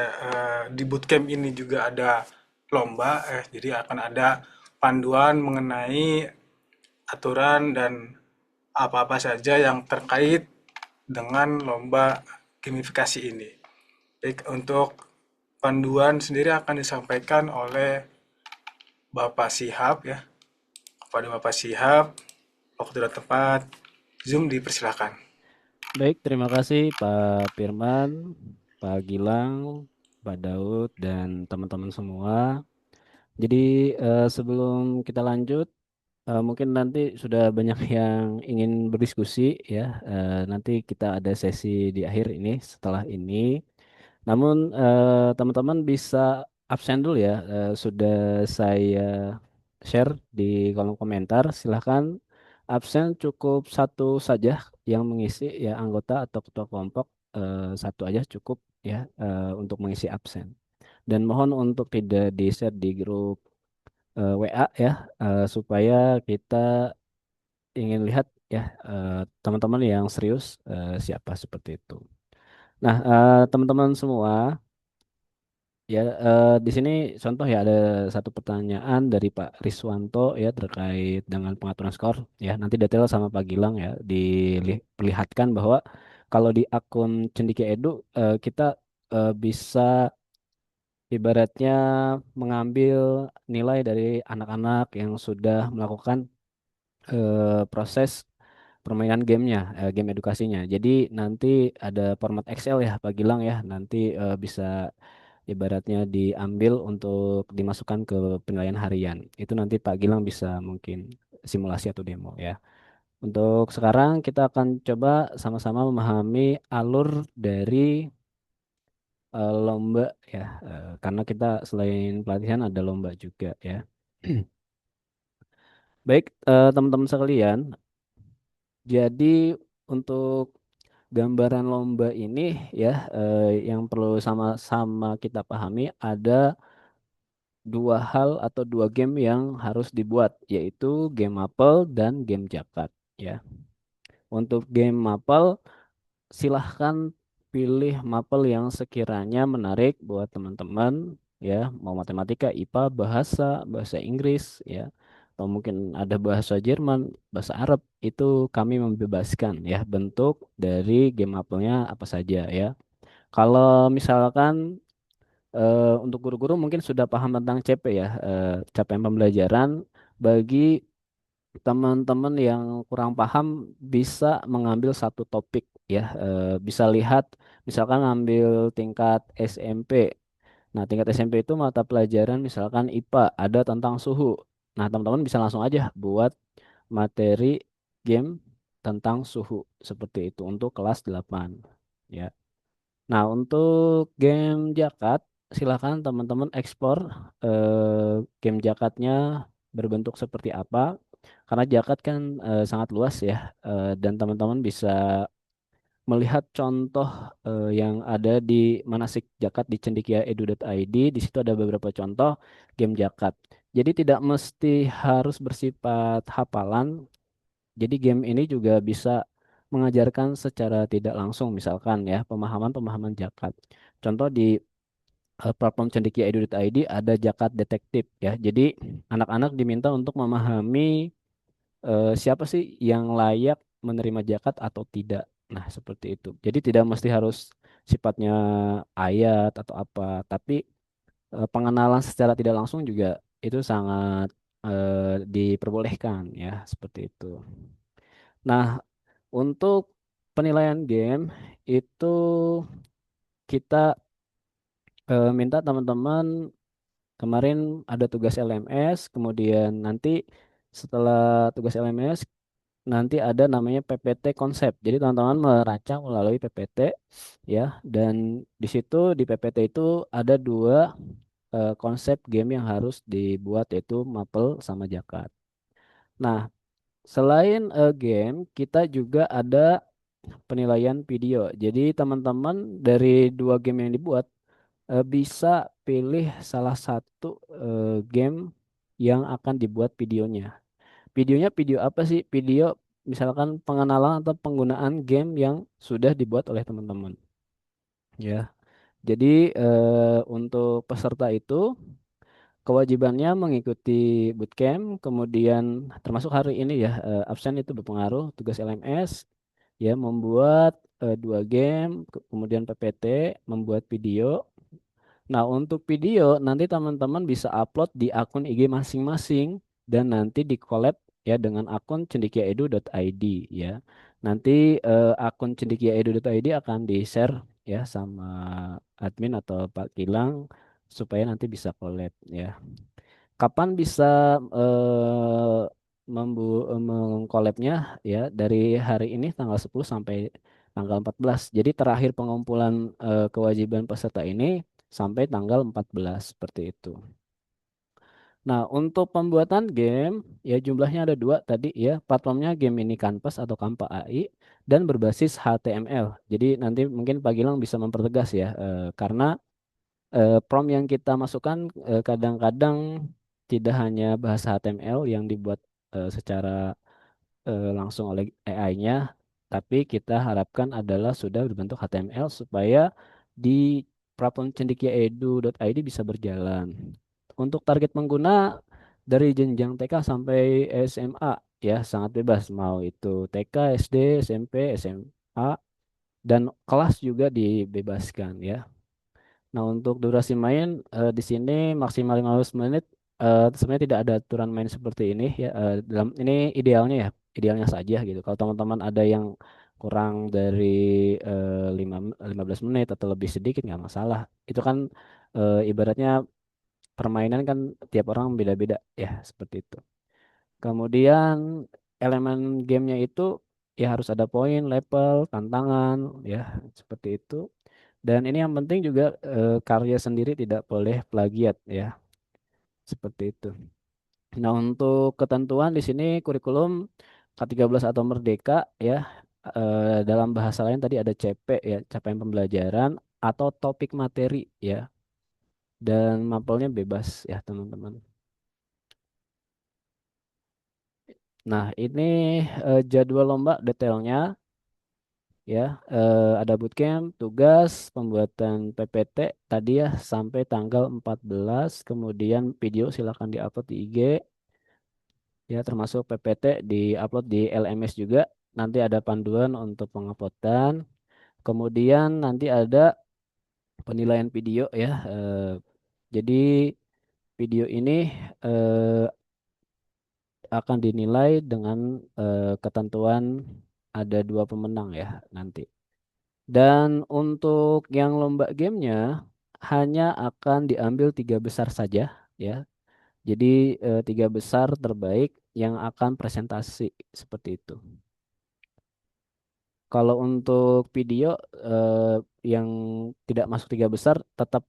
di bootcamp ini juga ada lomba, jadi akan ada panduan mengenai aturan dan apa-apa saja yang terkait dengan lomba gamifikasi ini. Baik, untuk panduan sendiri akan disampaikan oleh Bapak Sihab ya. Kepada Bapak Sihab, waktu dan tempat, Zoom dipersilakan. Baik, terima kasih Pak Firman, Pak Gilang, Pak Daud, dan teman-teman semua. Jadi sebelum kita lanjut, mungkin nanti sudah banyak yang ingin berdiskusi ya. Nanti kita ada sesi di akhir ini setelah ini. Namun teman-teman bisa absen dulu ya. Sudah saya share di kolom komentar. Silahkan absen cukup satu saja yang mengisi ya, anggota atau ketua kelompok satu aja cukup ya untuk mengisi absen. Dan mohon untuk tidak di-share di grup WA ya, supaya kita ingin lihat ya teman-teman yang serius siapa seperti itu. Nah, teman-teman semua, ya di sini contoh ya ada satu pertanyaan dari Pak Riswanto ya terkait dengan pengaturan skor ya. Nanti detail sama Pak Gilang ya diperlihatkan bahwa kalau di akun Cendekia Edu kita bisa ibaratnya mengambil nilai dari anak-anak yang sudah melakukan proses permainan gamenya, game edukasinya. Jadi nanti ada format Excel ya Pak Gilang ya. Nanti bisa ibaratnya diambil untuk dimasukkan ke penilaian harian. Itu nanti Pak Gilang bisa mungkin simulasi atau demo ya. Untuk sekarang kita akan coba sama-sama memahami alur dari lomba ya. Karena kita selain pelatihan ada lomba juga ya. Baik, teman-teman sekalian. Jadi untuk gambaran lomba ini ya, yang perlu sama-sama kita pahami ada dua hal atau dua game yang harus dibuat, yaitu game Maple dan game Jakat ya. Untuk game Maple silahkan pilih Maple yang sekiranya menarik buat teman-teman ya, mau matematika, IPA, bahasa Inggris ya, atau mungkin ada bahasa Jerman, bahasa Arab, itu kami membebaskan ya bentuk dari game Maple-nya apa saja ya. Kalau misalkan untuk guru-guru mungkin sudah paham tentang CP ya, capaian pembelajaran. Bagi teman-teman yang kurang paham bisa mengambil satu topik ya, bisa lihat misalkan ngambil tingkat SMP. Nah, tingkat SMP itu mata pelajaran misalkan IPA ada tentang suhu. Nah, teman-teman bisa langsung aja buat materi game tentang suhu seperti itu untuk kelas 8 ya. Nah, untuk game Jakat, silakan teman-teman ekspor game Jakatnya berbentuk seperti apa. Karena Jakat kan sangat luas ya, dan teman-teman bisa melihat contoh yang ada di Manasik Jakat di cendekiaedu.id. Di situ ada beberapa contoh game Jakat. Jadi tidak mesti harus bersifat hafalan. Jadi game ini juga bisa mengajarkan secara tidak langsung, misalkan ya pemahaman-pemahaman zakat. Contoh di platform Cendekia Edu.id ada zakat detektif ya. Jadi anak-anak diminta untuk memahami siapa sih yang layak menerima zakat atau tidak. Nah, seperti itu. Jadi tidak mesti harus sifatnya ayat atau apa, tapi pengenalan secara tidak langsung juga itu sangat diperbolehkan ya, seperti itu. Nah, untuk penilaian game itu kita minta teman-teman kemarin ada tugas LMS, kemudian nanti setelah tugas LMS nanti ada namanya PPT konsep. Jadi teman-teman merancang melalui PPT ya, dan di situ di PPT itu ada dua konsep game yang harus dibuat yaitu Maple sama Jakat. Nah, selain game, kita juga ada penilaian video. Jadi teman-teman dari dua game yang dibuat bisa pilih salah satu game yang akan dibuat videonya. Videonya video apa sih? Video misalkan pengenalan atau penggunaan game yang sudah dibuat oleh teman-teman. Ya, jadi untuk peserta itu kewajibannya mengikuti bootcamp, kemudian termasuk hari ini ya absen itu berpengaruh, tugas LMS, ya membuat dua game, kemudian PPT, membuat video. Nah, untuk video nanti teman-teman bisa upload di akun IG masing-masing dan nanti di collab ya dengan akun cendekiaedu.id ya. Nanti akun cendekiaedu.id akan di-share ya sama admin atau Pak Kilang supaya nanti bisa collab ya. Kapan bisa eh, mengkolabnya ya dari hari ini tanggal 10 sampai tanggal 14. Jadi terakhir pengumpulan kewajiban peserta ini sampai tanggal 14 seperti itu. Nah, untuk pembuatan game ya jumlahnya ada dua tadi ya. Platformnya game ini Canvas atau Kampa AI dan berbasis HTML. Jadi nanti mungkin Pak Gilang bisa mempertegas ya karena prompt yang kita masukkan kadang-kadang tidak hanya bahasa HTML yang dibuat secara langsung oleh AI-nya, tapi kita harapkan adalah sudah berbentuk HTML supaya di platform cendekiaedu.id bisa berjalan. Untuk target pengguna dari jenjang TK sampai SMA ya sangat bebas mau itu TK, SD, SMP, SMA dan kelas juga dibebaskan ya. Nah, untuk durasi main di sini maksimal 15 menit. Sebenarnya tidak ada aturan main seperti ini ya. Dalam ini idealnya ya, idealnya saja gitu. Kalau teman-teman ada yang kurang dari 15 menit atau lebih sedikit nggak masalah. Itu kan ibaratnya permainan kan tiap orang beda-beda ya, seperti itu. Kemudian elemen gamenya itu ya harus ada poin, level, tantangan ya, seperti itu. Dan ini yang penting juga karya sendiri tidak boleh plagiat ya, seperti itu. Nah, untuk ketentuan di sini kurikulum K13 atau Merdeka ya dalam bahasa lain tadi ada CP ya, capaian pembelajaran atau topik materi ya. Dan mapelnya bebas ya, teman-teman. Nah, ini jadwal lomba detailnya ya. Ada bootcamp, tugas, pembuatan PPT tadi ya sampai tanggal 14, kemudian video silakan diupload di IG ya, termasuk PPT diupload di LMS juga. Nanti ada panduan untuk penguploadan. Kemudian nanti ada penilaian video ya. Jadi video ini eh, akan dinilai dengan ketentuan ada dua pemenang ya nanti. Dan untuk yang lomba gamenya hanya akan diambil tiga besar saja ya. Jadi tiga besar terbaik yang akan presentasi seperti itu. Kalau untuk video yang tidak masuk tiga besar tetap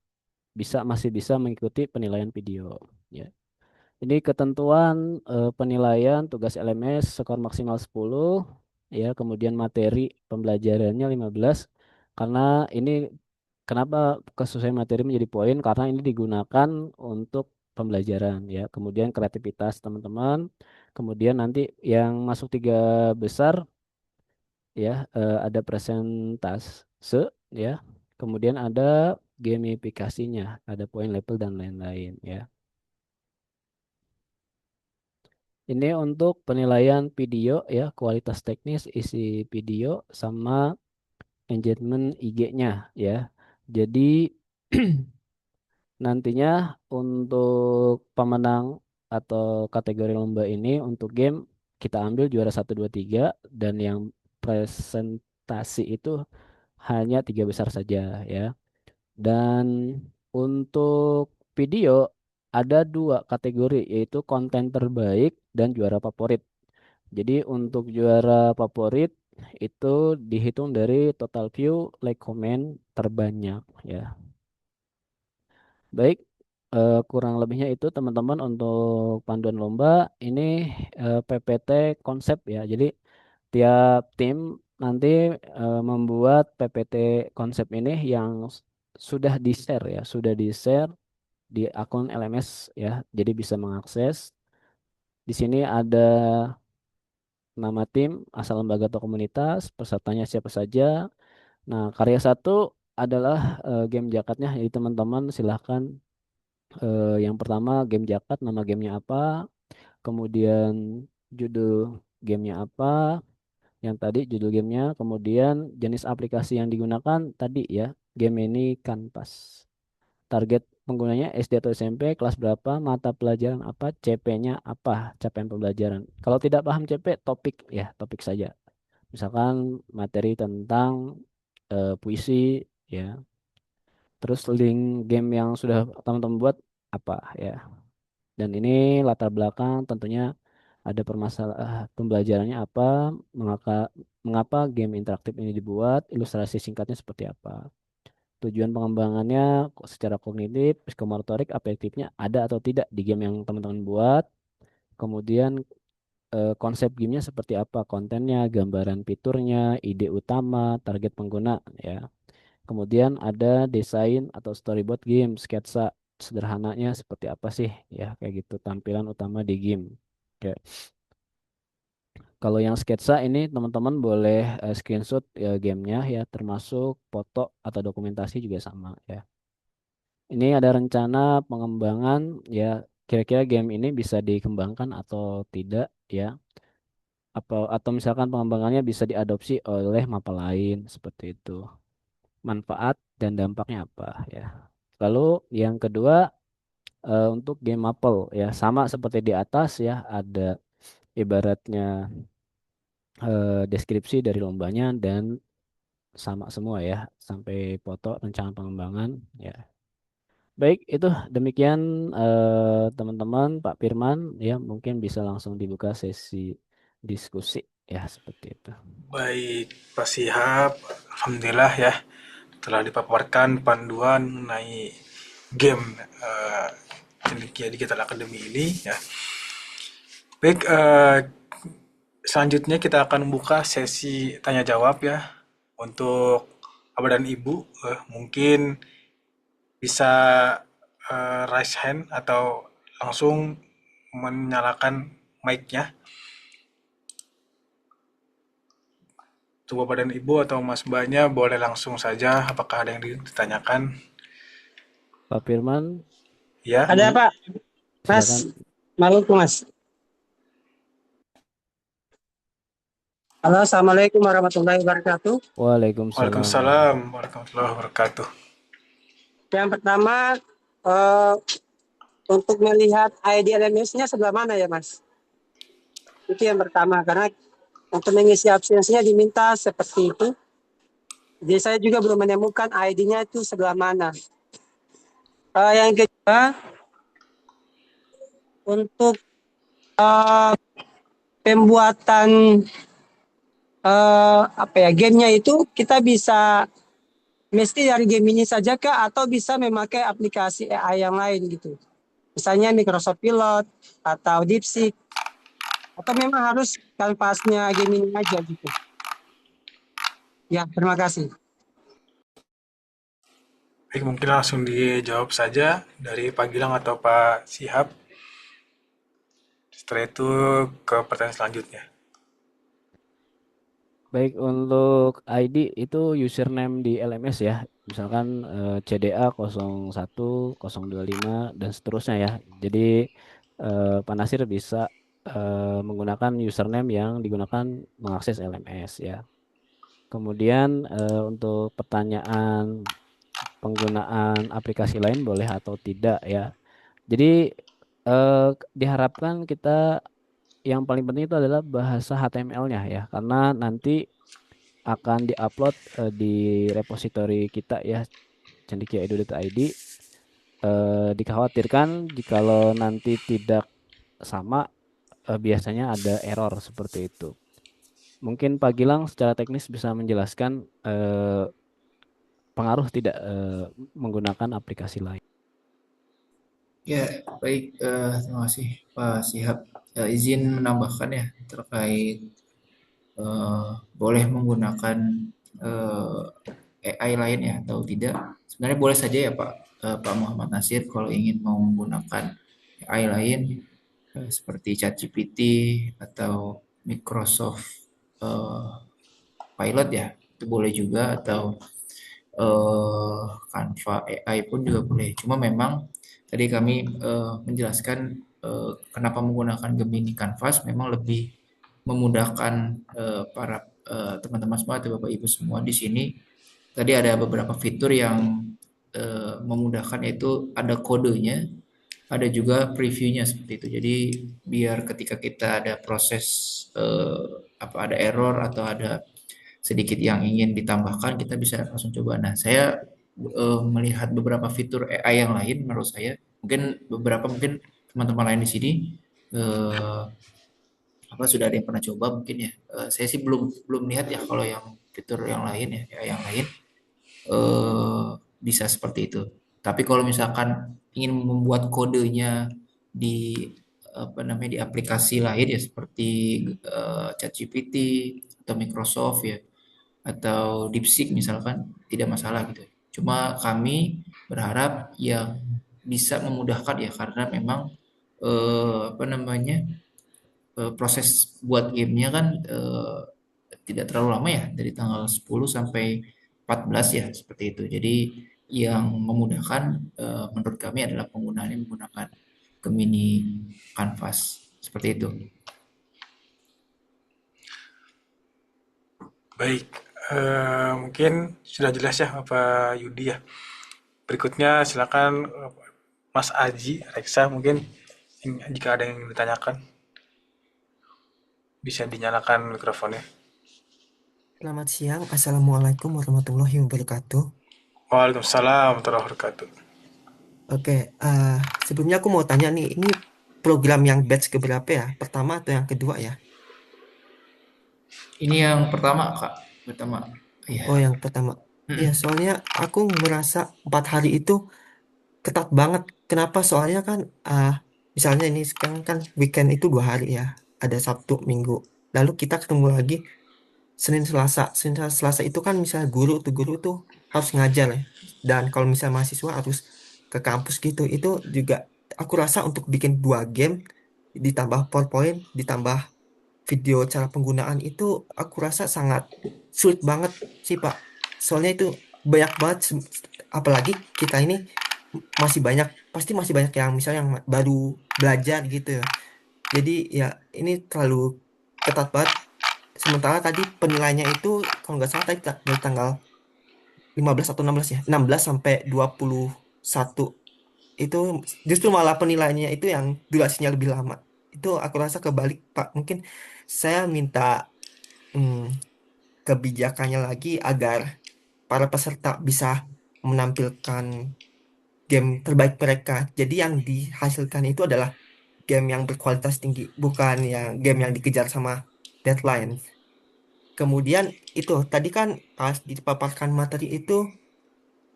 masih bisa mengikuti penilaian video ya. Ini ketentuan penilaian tugas LMS skor maksimal 10 ya, kemudian materi pembelajarannya 15 karena ini kenapa kesesuaian materi menjadi poin karena ini digunakan untuk pembelajaran ya. Kemudian kreativitas teman-teman, kemudian nanti yang masuk tiga besar ya, ada presentase ya. Kemudian ada gamifikasinya, ada poin level dan lain-lain ya. Ini untuk penilaian video ya, kualitas teknis, isi video sama engagement IG-nya ya. Jadi nantinya untuk pemenang atau kategori lomba ini untuk game kita ambil juara 1, 2, 3 dan yang presentasi itu hanya 3 besar saja ya. Dan untuk video ada 2 kategori yaitu konten terbaik dan juara favorit. Jadi untuk juara favorit itu dihitung dari total view, like, comment terbanyak ya. Baik, kurang lebihnya itu teman-teman untuk panduan lomba ini PPT konsep ya. Jadi tiap tim nanti membuat PPT konsep ini yang sudah di-share ya, sudah di-share di akun LMS ya. Jadi bisa mengakses. Di sini ada nama tim, asal lembaga atau komunitas, pesertanya siapa saja. Nah, karya satu adalah game jakatnya. Jadi teman-teman silahkan yang pertama game jakat, nama gamenya apa, kemudian judul gamenya apa, yang tadi judul gamenya, kemudian jenis aplikasi yang digunakan tadi ya, game ini Kanvas. Target penggunanya SD atau SMP, kelas berapa, mata pelajaran apa, CP-nya apa, capaian pembelajaran. Kalau tidak paham CP, topik ya, topik saja. Misalkan materi tentang puisi ya. Terus link game yang sudah teman-teman buat apa ya. Dan ini latar belakang tentunya ada permasalahan pembelajarannya apa, mengapa, mengapa game interaktif ini dibuat, ilustrasi singkatnya seperti apa. Tujuan pengembangannya secara kognitif, psikomotorik, afektifnya ada atau tidak di game yang teman-teman buat. Kemudian konsep gamenya seperti apa, kontennya, gambaran fiturnya, ide utama, target pengguna ya. Kemudian ada desain atau storyboard game, sketsa sederhananya seperti apa sih ya, kayak gitu tampilan utama di game. Oke. Kalau yang sketsa ini teman-teman boleh screenshot ya gamenya ya, termasuk foto atau dokumentasi juga sama ya. Ini ada rencana pengembangan ya, kira-kira game ini bisa dikembangkan atau tidak ya. Apa atau misalkan pengembangannya bisa diadopsi oleh mapa lain seperti itu. Manfaat dan dampaknya apa ya. Lalu yang kedua untuk game Maple ya sama seperti di atas ya, ada ibaratnya deskripsi dari lombanya dan sama semua ya sampai foto rencana pengembangan ya. Baik, itu demikian teman-teman, Pak Firman ya, mungkin bisa langsung dibuka sesi diskusi ya seperti itu. Baik, Pak Sihab, alhamdulillah ya telah dipaparkan panduan mengenai game Cendekia Digital Academy ini ya. Baik, selanjutnya kita akan membuka sesi tanya jawab ya untuk Bapak dan Ibu. Mungkin bisa raise hand atau langsung menyalakan mic-nya. Untuk Bapak dan Ibu atau Mas Mbaknya boleh langsung saja apakah ada yang ditanyakan. Pak Firman, Ya, Ada Pak, Mas. silakan. Maluku Mas. Halo, Assalamualaikum warahmatullahi wabarakatuh. Waalaikumsalam. Waalaikumsalam warahmatullahi wabarakatuh. Yang pertama, untuk melihat ID LMS-nya sebelah mana ya Mas? Itu yang pertama, karena untuk mengisi absensinya diminta seperti itu. Jadi saya juga belum menemukan ID-nya itu sebelah mana. Yang kedua, untuk pembuatan gamenya itu kita bisa mesti dari game ini saja kah atau bisa memakai aplikasi AI yang lain gitu. Misalnya Microsoft Pilot atau DeepSeek. Atau memang harus kanvasnya game ini aja gitu. Ya, terima kasih. Baik, mungkin langsung dijawab saja dari Pak Gilang atau Pak Sihab. Setelah itu ke pertanyaan selanjutnya. Baik, untuk ID itu username di LMS ya. Misalkan CDA 01, 025 dan seterusnya ya. Jadi Pak Nasir bisa menggunakan username yang digunakan mengakses LMS ya. Kemudian untuk pertanyaan penggunaan aplikasi lain boleh atau tidak ya. Jadi diharapkan kita yang paling penting itu adalah bahasa HTML-nya ya, karena nanti akan diupload di repositori kita ya, cendekia.edu.id. Dikhawatirkan jikalau nanti tidak sama, biasanya ada error seperti itu. Mungkin Pak Gilang secara teknis bisa menjelaskan pengaruh tidak menggunakan aplikasi lain. Ya, baik. Terima kasih Pak Sihab. Izin menambahkan ya terkait boleh menggunakan eh, AI lain ya atau tidak. Sebenarnya boleh saja ya Pak Muhammad Nasir kalau ingin mau menggunakan AI lain seperti ChatGPT atau Microsoft eh, Pilot ya, itu boleh juga, atau eh, Canva AI pun juga boleh. Cuma memang tadi kami menjelaskan kenapa menggunakan Gemini Canvas memang lebih memudahkan para teman-teman semua atau Bapak Ibu semua di sini. Tadi ada beberapa fitur yang memudahkan, yaitu ada kodenya, ada juga previewnya seperti itu. Jadi biar ketika kita ada proses ada error atau ada sedikit yang ingin ditambahkan, kita bisa langsung coba. Nah, saya melihat beberapa fitur AI yang lain, menurut saya mungkin teman-teman lain di sini eh, sudah ada yang pernah coba mungkin ya. Saya sih belum belum lihat ya kalau yang fitur yang lain ya, AI yang lain eh, bisa seperti itu. Tapi kalau misalkan ingin membuat kodenya di di aplikasi lain ya seperti ChatGPT atau Microsoft ya atau DeepSeek misalkan, tidak masalah gitu. Cuma kami berharap yang bisa memudahkan ya, karena memang eh, apa namanya proses buat gamenya kan tidak terlalu lama ya, dari tanggal 10 sampai 14 ya, seperti itu. Jadi yang memudahkan menurut kami adalah penggunaannya menggunakan Gemini Canvas seperti itu. Baik, mungkin sudah jelas ya Bapak Yudi ya. Berikutnya silakan Mas Aji Reksa, mungkin jika ada yang ditanyakan bisa dinyalakan mikrofonnya. Selamat siang, Assalamualaikum warahmatullahi wabarakatuh. Waalaikumsalam warahmatullahi wabarakatuh. Oke, sebelumnya aku mau tanya nih, ini program yang batch keberapa ya? Pertama atau yang kedua ya? Ini yang pertama Kak, pertama. Iya. Oh, yang pertama. Ya, soalnya aku merasa 4 hari itu ketat banget. Kenapa? Soalnya kan, misalnya ini sekarang kan weekend itu 2 hari ya. Ada Sabtu, Minggu. Lalu kita ketemu lagi Senin, Selasa. Senin, Selasa itu kan misalnya guru tuh harus ngajar ya. Dan kalau misalnya mahasiswa harus ke kampus gitu. Itu juga aku rasa untuk bikin 2 game ditambah PowerPoint, ditambah video cara penggunaan itu aku rasa sangat sulit banget sih Pak. Soalnya itu banyak banget, apalagi kita ini pasti masih banyak yang misalnya yang baru belajar gitu ya. Jadi ya ini terlalu ketat banget. Sementara tadi penilainya itu kalau nggak salah tadi dari tanggal 15 atau 16 ya, 16 sampai 21 itu justru malah penilaiannya itu yang durasinya lebih lama. Itu aku rasa kebalik Pak. Mungkin saya minta hmm, kebijakannya lagi agar para peserta bisa menampilkan game terbaik mereka. Jadi yang dihasilkan itu adalah game yang berkualitas tinggi, bukan yang game yang dikejar sama deadline. Kemudian itu tadi kan pas dipaparkan materi itu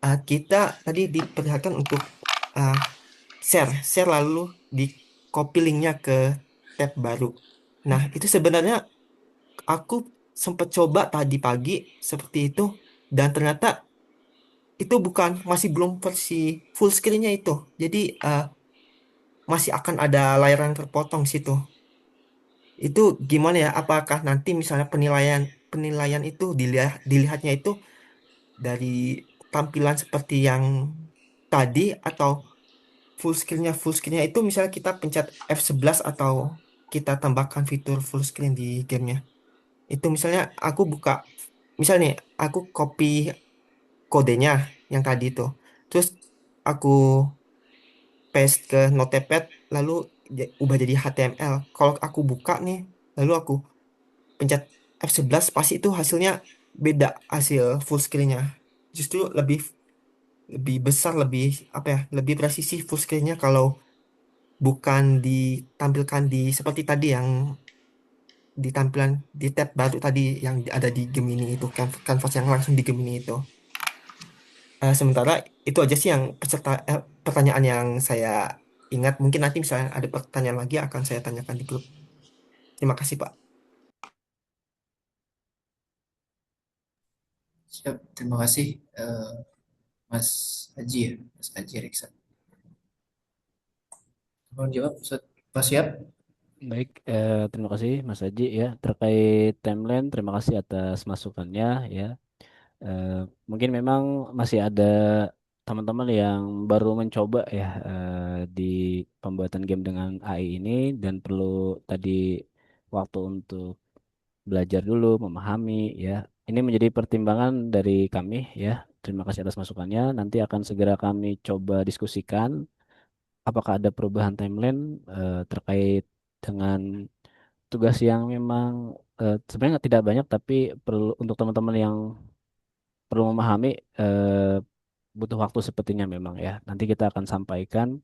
kita tadi diperlihatkan untuk uh, share lalu di copy linknya ke tab baru. Nah, itu sebenarnya aku sempat coba tadi pagi seperti itu dan ternyata itu masih belum versi full screen-nya itu. Jadi masih akan ada layar yang terpotong di situ. itu gimana ya? Apakah nanti misalnya penilaian penilaian itu dilihatnya itu dari tampilan seperti yang tadi atau full screennya itu misalnya kita pencet F11 atau kita tambahkan fitur full screen di gamenya. Itu misalnya aku buka, misalnya nih, aku copy kodenya yang tadi itu. Terus aku paste ke Notepad, lalu ubah jadi HTML. Kalau aku buka nih, lalu aku pencet F11, pasti itu hasilnya beda hasil full screen-nya. Justru lebih lebih besar, lebih apa ya, lebih presisi full screen-nya kalau bukan ditampilkan di seperti tadi yang ditampilan di tab baru tadi yang ada di Gemini itu, canvas yang langsung di Gemini itu. Sementara itu aja sih yang pertanyaan yang saya ingat. Mungkin nanti misalnya ada pertanyaan lagi akan saya tanyakan di grup. Terima kasih, Pak. Siap, terima kasih Mas Haji ya, Mas Haji Reksa. Mohon jawab, Ustaz. Pak siap? Baik, terima kasih Mas Haji ya terkait timeline. Terima kasih atas masukannya ya. Eh, Mungkin memang masih ada teman-teman yang baru mencoba ya di pembuatan game dengan AI ini dan perlu tadi waktu untuk belajar dulu, memahami ya. Ini menjadi pertimbangan dari kami ya. Terima kasih atas masukannya. Nanti akan segera kami coba diskusikan apakah ada perubahan timeline terkait dengan tugas yang memang sebenarnya tidak banyak tapi perlu untuk teman-teman yang perlu memahami eh, butuh waktu sepertinya memang ya. Nanti kita akan sampaikan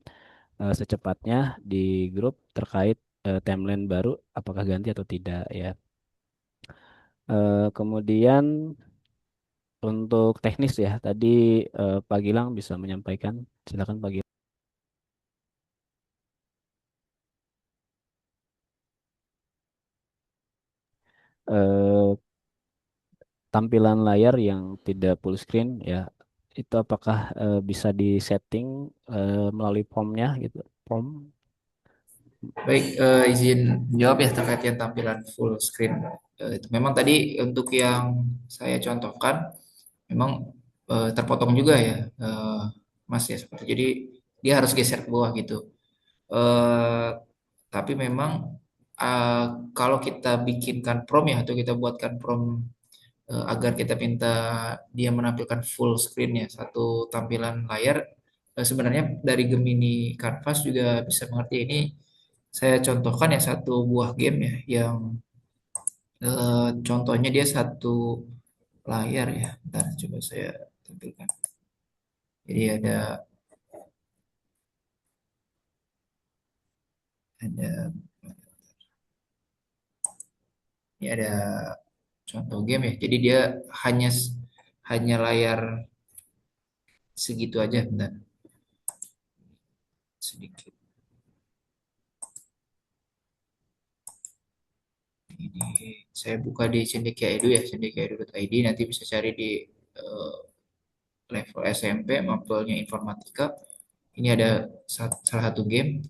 secepatnya di grup terkait timeline baru apakah ganti atau tidak ya. Kemudian untuk teknis ya tadi Pak Gilang bisa menyampaikan. Silakan Pak Gilang. Eh, Tampilan layar yang tidak full screen ya itu apakah bisa disetting melalui promnya gitu prom. Baik, izin menjawab ya terkait yang tampilan full screen. Itu memang tadi untuk yang saya contohkan, memang terpotong juga ya, Mas ya. Seperti jadi dia harus geser ke bawah gitu. Eh, tapi memang eh, kalau kita bikinkan prom ya atau kita buatkan prom agar kita minta dia menampilkan full screen ya satu tampilan layar, sebenarnya dari Gemini Canvas juga bisa mengerti ini. Saya contohkan ya satu buah game ya yang contohnya dia satu layar ya. Bentar, coba saya tampilkan. Jadi ada ini ada contoh game ya. Jadi dia hanya hanya layar segitu aja. Bentar, sedikit. Ini saya buka di Cendekia Edu ya, cendekiaedu.id, nanti bisa cari di eh, level SMP mapelnya informatika. Ini ada salah satu game.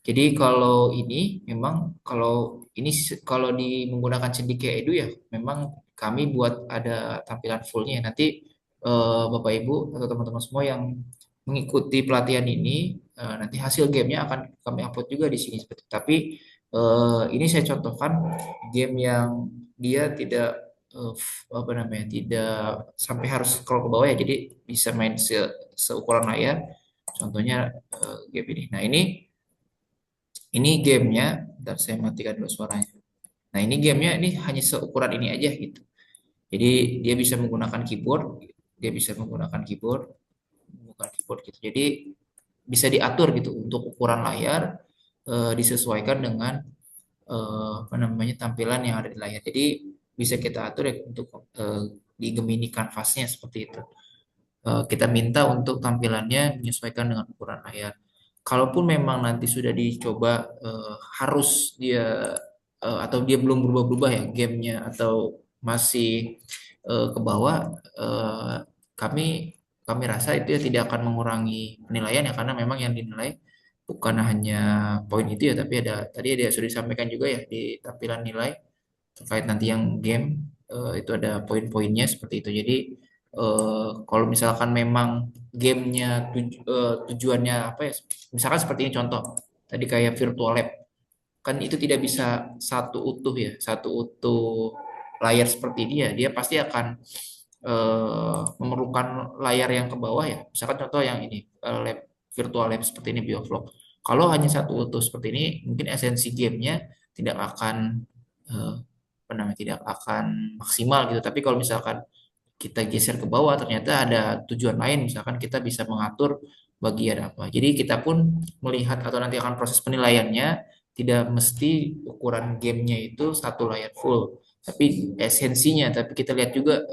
Jadi kalau ini memang kalau di menggunakan Cendekia Edu ya, memang kami buat ada tampilan fullnya. Nanti Bapak Ibu atau teman-teman semua yang mengikuti pelatihan ini, nanti hasil gamenya akan kami upload juga di sini. Tapi ini saya contohkan game yang dia tidak apa namanya, tidak sampai harus scroll ke bawah ya. Jadi bisa main seukuran layar. Contohnya game ini. Nah ini gamenya. Bentar saya matikan dulu suaranya. Nah ini gamenya ini hanya seukuran ini aja gitu. Jadi dia bisa menggunakan keyboard, dia bisa menggunakan keyboard, gitu. Jadi bisa diatur gitu untuk ukuran layar, disesuaikan dengan apa namanya tampilan yang ada di layar. Jadi bisa kita atur ya untuk di Gemini kanvasnya seperti itu. Kita minta untuk tampilannya menyesuaikan dengan ukuran layar. Kalaupun memang nanti sudah dicoba harus dia atau dia belum berubah-ubah ya gamenya atau masih ke bawah, kami kami rasa itu ya tidak akan mengurangi penilaian ya karena memang yang dinilai bukan hanya poin itu ya, tapi tadi ada sudah disampaikan juga ya di tampilan nilai terkait nanti yang game, itu ada poin-poinnya seperti itu. Jadi kalau misalkan memang gamenya tujuannya apa ya, misalkan seperti ini contoh tadi kayak virtual lab, kan itu tidak bisa satu utuh ya, satu utuh layar seperti ini ya, dia pasti akan memerlukan layar yang ke bawah ya. Misalkan contoh yang ini, lab virtual lab seperti ini BioVlog. Kalau hanya satu utuh seperti ini, mungkin esensi gamenya tidak akan eh, apa namanya, tidak akan maksimal gitu. Tapi kalau misalkan kita geser ke bawah, ternyata ada tujuan lain, misalkan kita bisa mengatur bagian apa. Jadi kita pun melihat atau nanti akan proses penilaiannya tidak mesti ukuran gamenya itu satu layar full, tapi esensinya. Tapi kita lihat juga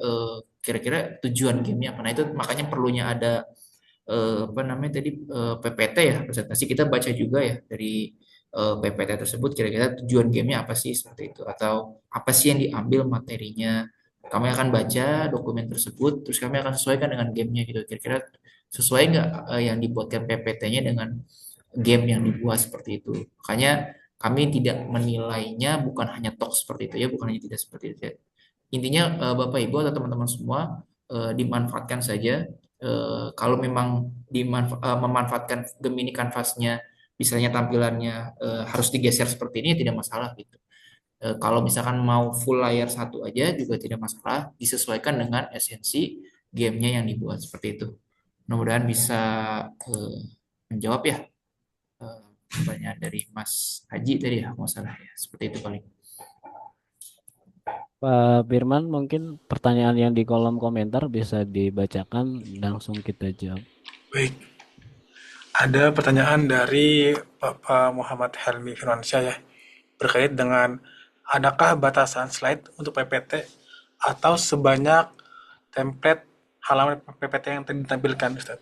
kira-kira tujuan gamenya apa. Nah itu makanya perlunya ada apa namanya tadi, PPT ya, presentasi kita baca juga ya dari PPT tersebut, kira-kira tujuan gamenya apa sih seperti itu, atau apa sih yang diambil materinya. Kami akan baca dokumen tersebut, terus kami akan sesuaikan dengan gamenya gitu. Kira-kira sesuai nggak yang dibuatkan PPT-nya dengan game yang dibuat seperti itu. Makanya kami tidak menilainya bukan hanya tok seperti itu ya, bukan hanya tidak seperti itu ya. Intinya Bapak Ibu atau teman-teman semua, dimanfaatkan saja. Kalau memang memanfaatkan Gemini kanvasnya, misalnya tampilannya harus digeser seperti ini, ya tidak masalah gitu. Kalau misalkan mau full layar satu aja juga tidak masalah, disesuaikan dengan esensi gamenya yang dibuat seperti itu. Mudah-mudahan bisa eh, menjawab ya eh, pertanyaan dari Mas Haji tadi ya, masalah ya seperti itu paling. Pak Firman, mungkin pertanyaan yang di kolom komentar bisa dibacakan, langsung kita jawab. Baik, ada pertanyaan dari Bapak Muhammad Helmi Firmansyah ya, berkait dengan adakah batasan slide untuk PPT atau sebanyak template halaman PPT yang tadi ditampilkan, Ustaz?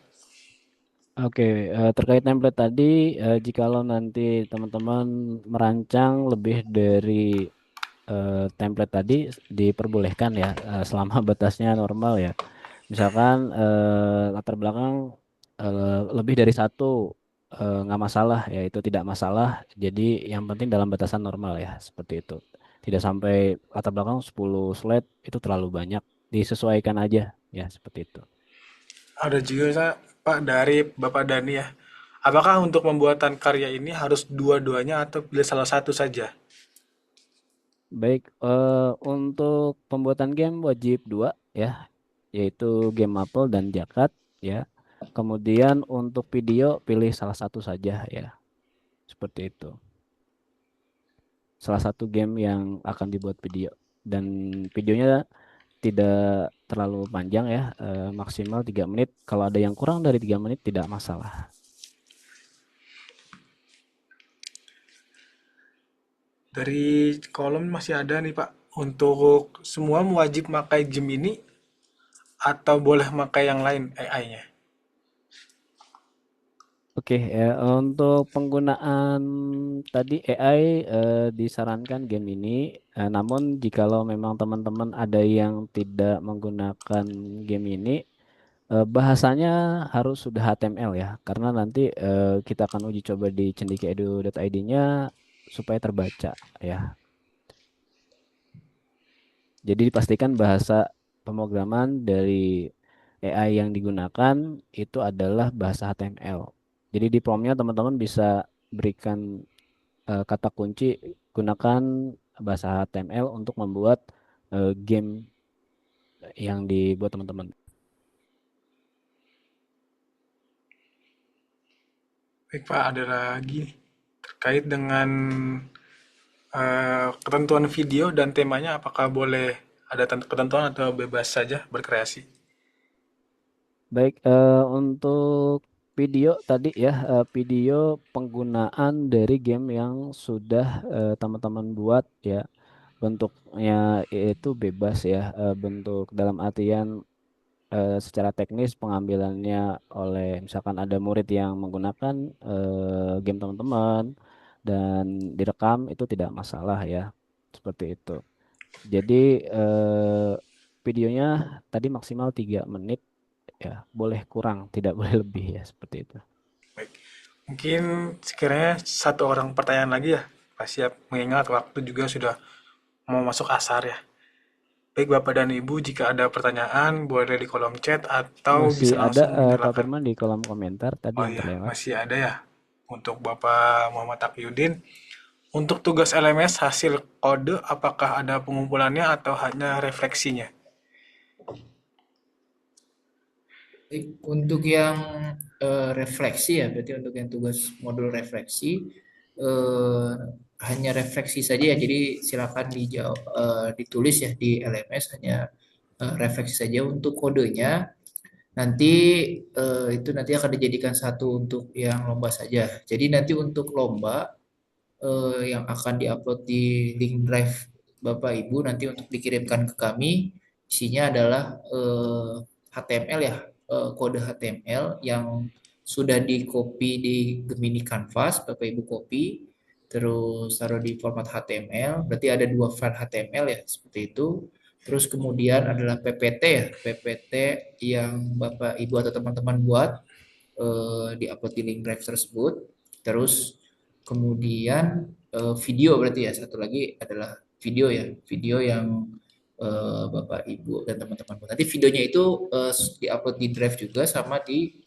Oke, terkait template tadi, jikalau nanti teman-teman merancang lebih dari template tadi, diperbolehkan ya, selama batasnya normal ya. Misalkan latar belakang lebih dari satu, nggak masalah ya, itu tidak masalah. Jadi yang penting dalam batasan normal ya, seperti itu. Tidak sampai latar belakang 10 slide, itu terlalu banyak. Disesuaikan aja ya, seperti itu. Ada juga Pak dari Bapak Dani ya. Apakah untuk pembuatan karya ini harus dua-duanya atau pilih salah satu saja? Baik, untuk pembuatan game wajib dua ya, yaitu game Maple dan Jakat ya. Kemudian untuk video pilih salah satu saja ya, seperti itu. Salah satu game yang akan dibuat video, dan videonya tidak terlalu panjang ya, maksimal 3 menit. Kalau ada yang kurang dari 3 menit tidak masalah. Dari kolom masih ada nih Pak. Untuk semua wajib pakai Gemini atau boleh pakai yang lain AI-nya? Oke, untuk penggunaan tadi AI, disarankan game ini. Namun jikalau memang teman-teman ada yang tidak menggunakan game ini, bahasanya harus sudah HTML ya, karena nanti kita akan uji coba di cendekiaedu.id-nya supaya terbaca ya. Jadi dipastikan bahasa pemrograman dari AI yang digunakan itu adalah bahasa HTML. Jadi di promnya teman-teman bisa berikan kata kunci, gunakan bahasa HTML untuk membuat game yang dibuat teman-teman. Baik Pak, ada lagi nih. Terkait dengan ketentuan video dan temanya, apakah boleh ada ketentuan atau bebas saja berkreasi? Baik, untuk video tadi ya, video penggunaan dari game yang sudah teman-teman buat ya, bentuknya itu bebas ya, bentuk dalam artian secara teknis pengambilannya oleh misalkan ada murid yang menggunakan game teman-teman dan direkam, itu tidak masalah ya, seperti itu. Jadi videonya tadi maksimal 3 menit ya, boleh kurang, tidak boleh lebih ya, seperti itu. Baik. Mungkin sekiranya satu orang pertanyaan lagi ya, Pak Siap, mengingat waktu juga sudah mau masuk asar ya. Baik Bapak dan Ibu, jika ada pertanyaan boleh di kolom chat atau Masih bisa ada langsung Pak menyalakan. Firman di kolom komentar tadi Oh yang iya, terlewat. masih ada ya. Untuk Bapak Muhammad Taqiyuddin, untuk tugas LMS hasil kode apakah ada pengumpulannya atau hanya refleksinya? Untuk yang refleksi ya, berarti untuk yang tugas modul refleksi eh, hanya refleksi saja ya. Jadi silakan dijawab, ditulis ya di LMS hanya refleksi saja. Untuk kodenya nanti itu nanti akan dijadikan satu untuk yang lomba saja. Jadi nanti untuk lomba yang akan diupload di link drive Bapak Ibu nanti untuk dikirimkan ke kami isinya adalah HTML ya, kode HTML yang sudah di copy di Gemini Canvas, Bapak Ibu copy terus taruh di format HTML, berarti ada dua file HTML ya seperti itu. Terus kemudian adalah PPT ya, PPT yang Bapak Ibu atau teman-teman buat diupload di link drive tersebut. Terus kemudian video berarti ya satu lagi adalah video ya, video yang Bapak Ibu dan teman-teman buat. Nanti videonya itu diupload di drive juga sama di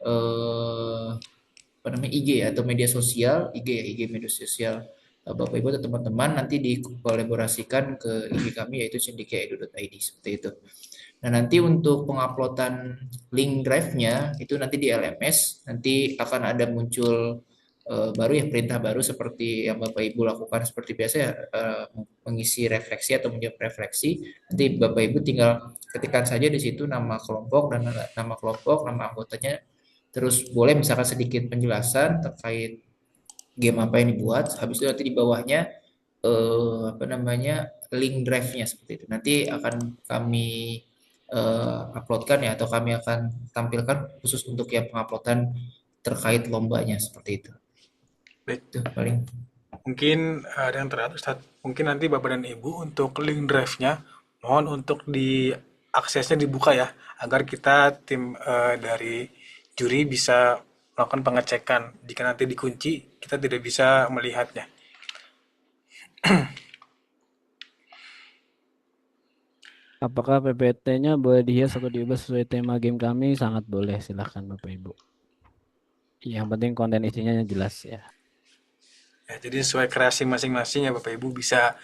eh, apa namanya IG ya, atau media sosial IG ya, IG media sosial Bapak Ibu atau teman-teman nanti dikolaborasikan ke IG kami yaitu cendekia.edu.id seperti itu. Nah, nanti untuk penguploadan link drive-nya itu nanti di LMS, nanti akan ada muncul baru ya, perintah baru seperti yang Bapak Ibu lakukan seperti biasa ya, mengisi refleksi atau menjawab refleksi. Nanti Bapak Ibu tinggal ketikkan saja di situ nama kelompok dan nama kelompok, nama anggotanya. Terus boleh misalkan sedikit penjelasan terkait game apa yang dibuat. Habis itu nanti di bawahnya apa namanya link drive-nya seperti itu. Nanti akan kami uploadkan ya atau kami akan tampilkan khusus untuk yang penguploadan terkait lombanya seperti itu. Baik, Itu paling. mungkin ada yang terakhir Ustaz. Mungkin nanti Bapak dan Ibu untuk link drive-nya mohon untuk aksesnya dibuka ya, agar kita tim dari juri bisa melakukan pengecekan. Jika nanti dikunci, kita tidak bisa melihatnya. Apakah PPT-nya boleh dihias atau diubah sesuai tema game kami? Sangat boleh, silahkan Bapak Ibu. Yang penting konten isinya jelas ya. Ya, jadi sesuai kreasi masing-masing ya Bapak Ibu bisa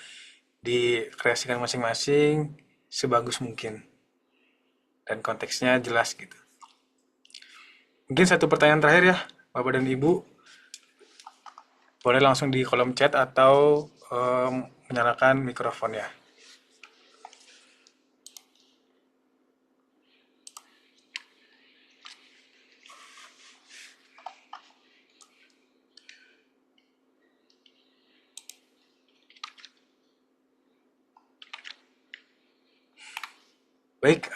dikreasikan masing-masing sebagus mungkin dan konteksnya jelas gitu. Mungkin satu pertanyaan terakhir ya Bapak dan Ibu, boleh langsung di kolom chat atau menyalakan mikrofonnya. Baik,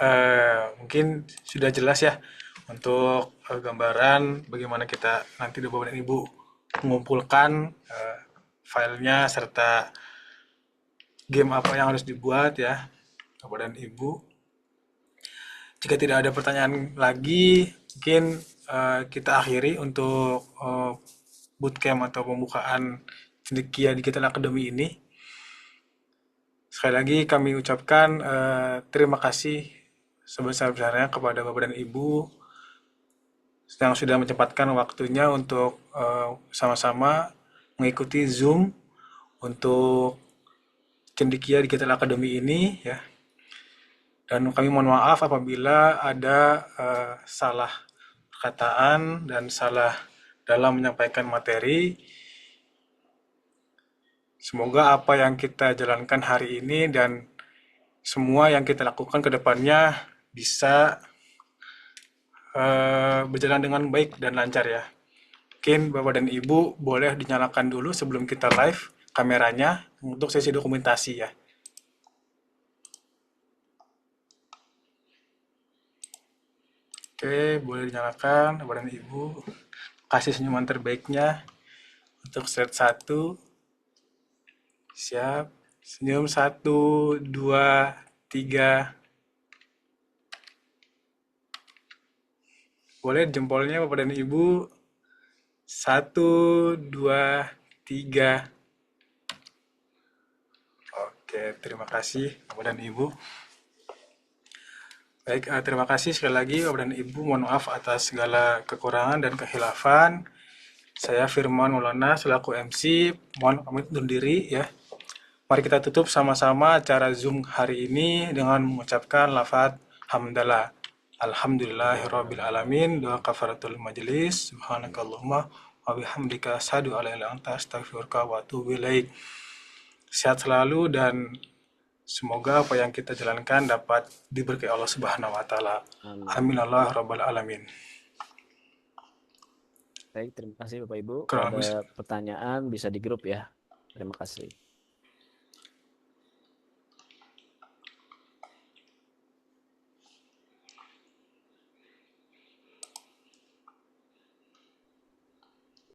mungkin sudah jelas ya untuk gambaran bagaimana kita nanti Bapak dan Ibu mengumpulkan filenya serta game apa yang harus dibuat ya Bapak dan Ibu. Jika tidak ada pertanyaan lagi, mungkin kita akhiri untuk bootcamp atau pembukaan Cendekia Digital Academy ini. Sekali lagi kami ucapkan terima kasih sebesar-besarnya kepada Bapak dan Ibu yang sudah menyempatkan waktunya untuk sama-sama mengikuti Zoom untuk Cendekia Digital Academy ini ya. Dan kami mohon maaf apabila ada salah perkataan dan salah dalam menyampaikan materi. Semoga apa yang kita jalankan hari ini dan semua yang kita lakukan ke depannya bisa berjalan dengan baik dan lancar ya. Mungkin Bapak dan Ibu boleh dinyalakan dulu sebelum kita live kameranya untuk sesi dokumentasi ya. Oke, boleh dinyalakan Bapak dan Ibu. Kasih senyuman terbaiknya untuk slide 1. Siap. Senyum 1, 2, 3. Boleh jempolnya Bapak dan Ibu 1, 2, 3. Oke, terima kasih Bapak dan Ibu. Baik, terima kasih sekali lagi Bapak dan Ibu. Mohon maaf atas segala kekurangan dan kehilafan. Saya Firman Maulana selaku MC. Mohon pamit undur diri ya. Mari kita tutup sama-sama acara Zoom hari ini dengan mengucapkan lafaz hamdalah. Alhamdulillahirabbil alamin. Doa kafaratul majelis. Subhanakallahumma wa bihamdika asyhadu an la ilaha illa anta astaghfiruka wa atubu ilaik. Sehat selalu dan semoga apa yang kita jalankan dapat diberkahi Allah Subhanahu wa taala. Amin. Amin Allah rabbal alamin. Baik, terima kasih Bapak Ibu. Kurang Kalau lebih ada pertanyaan bisa di grup ya. Terima kasih.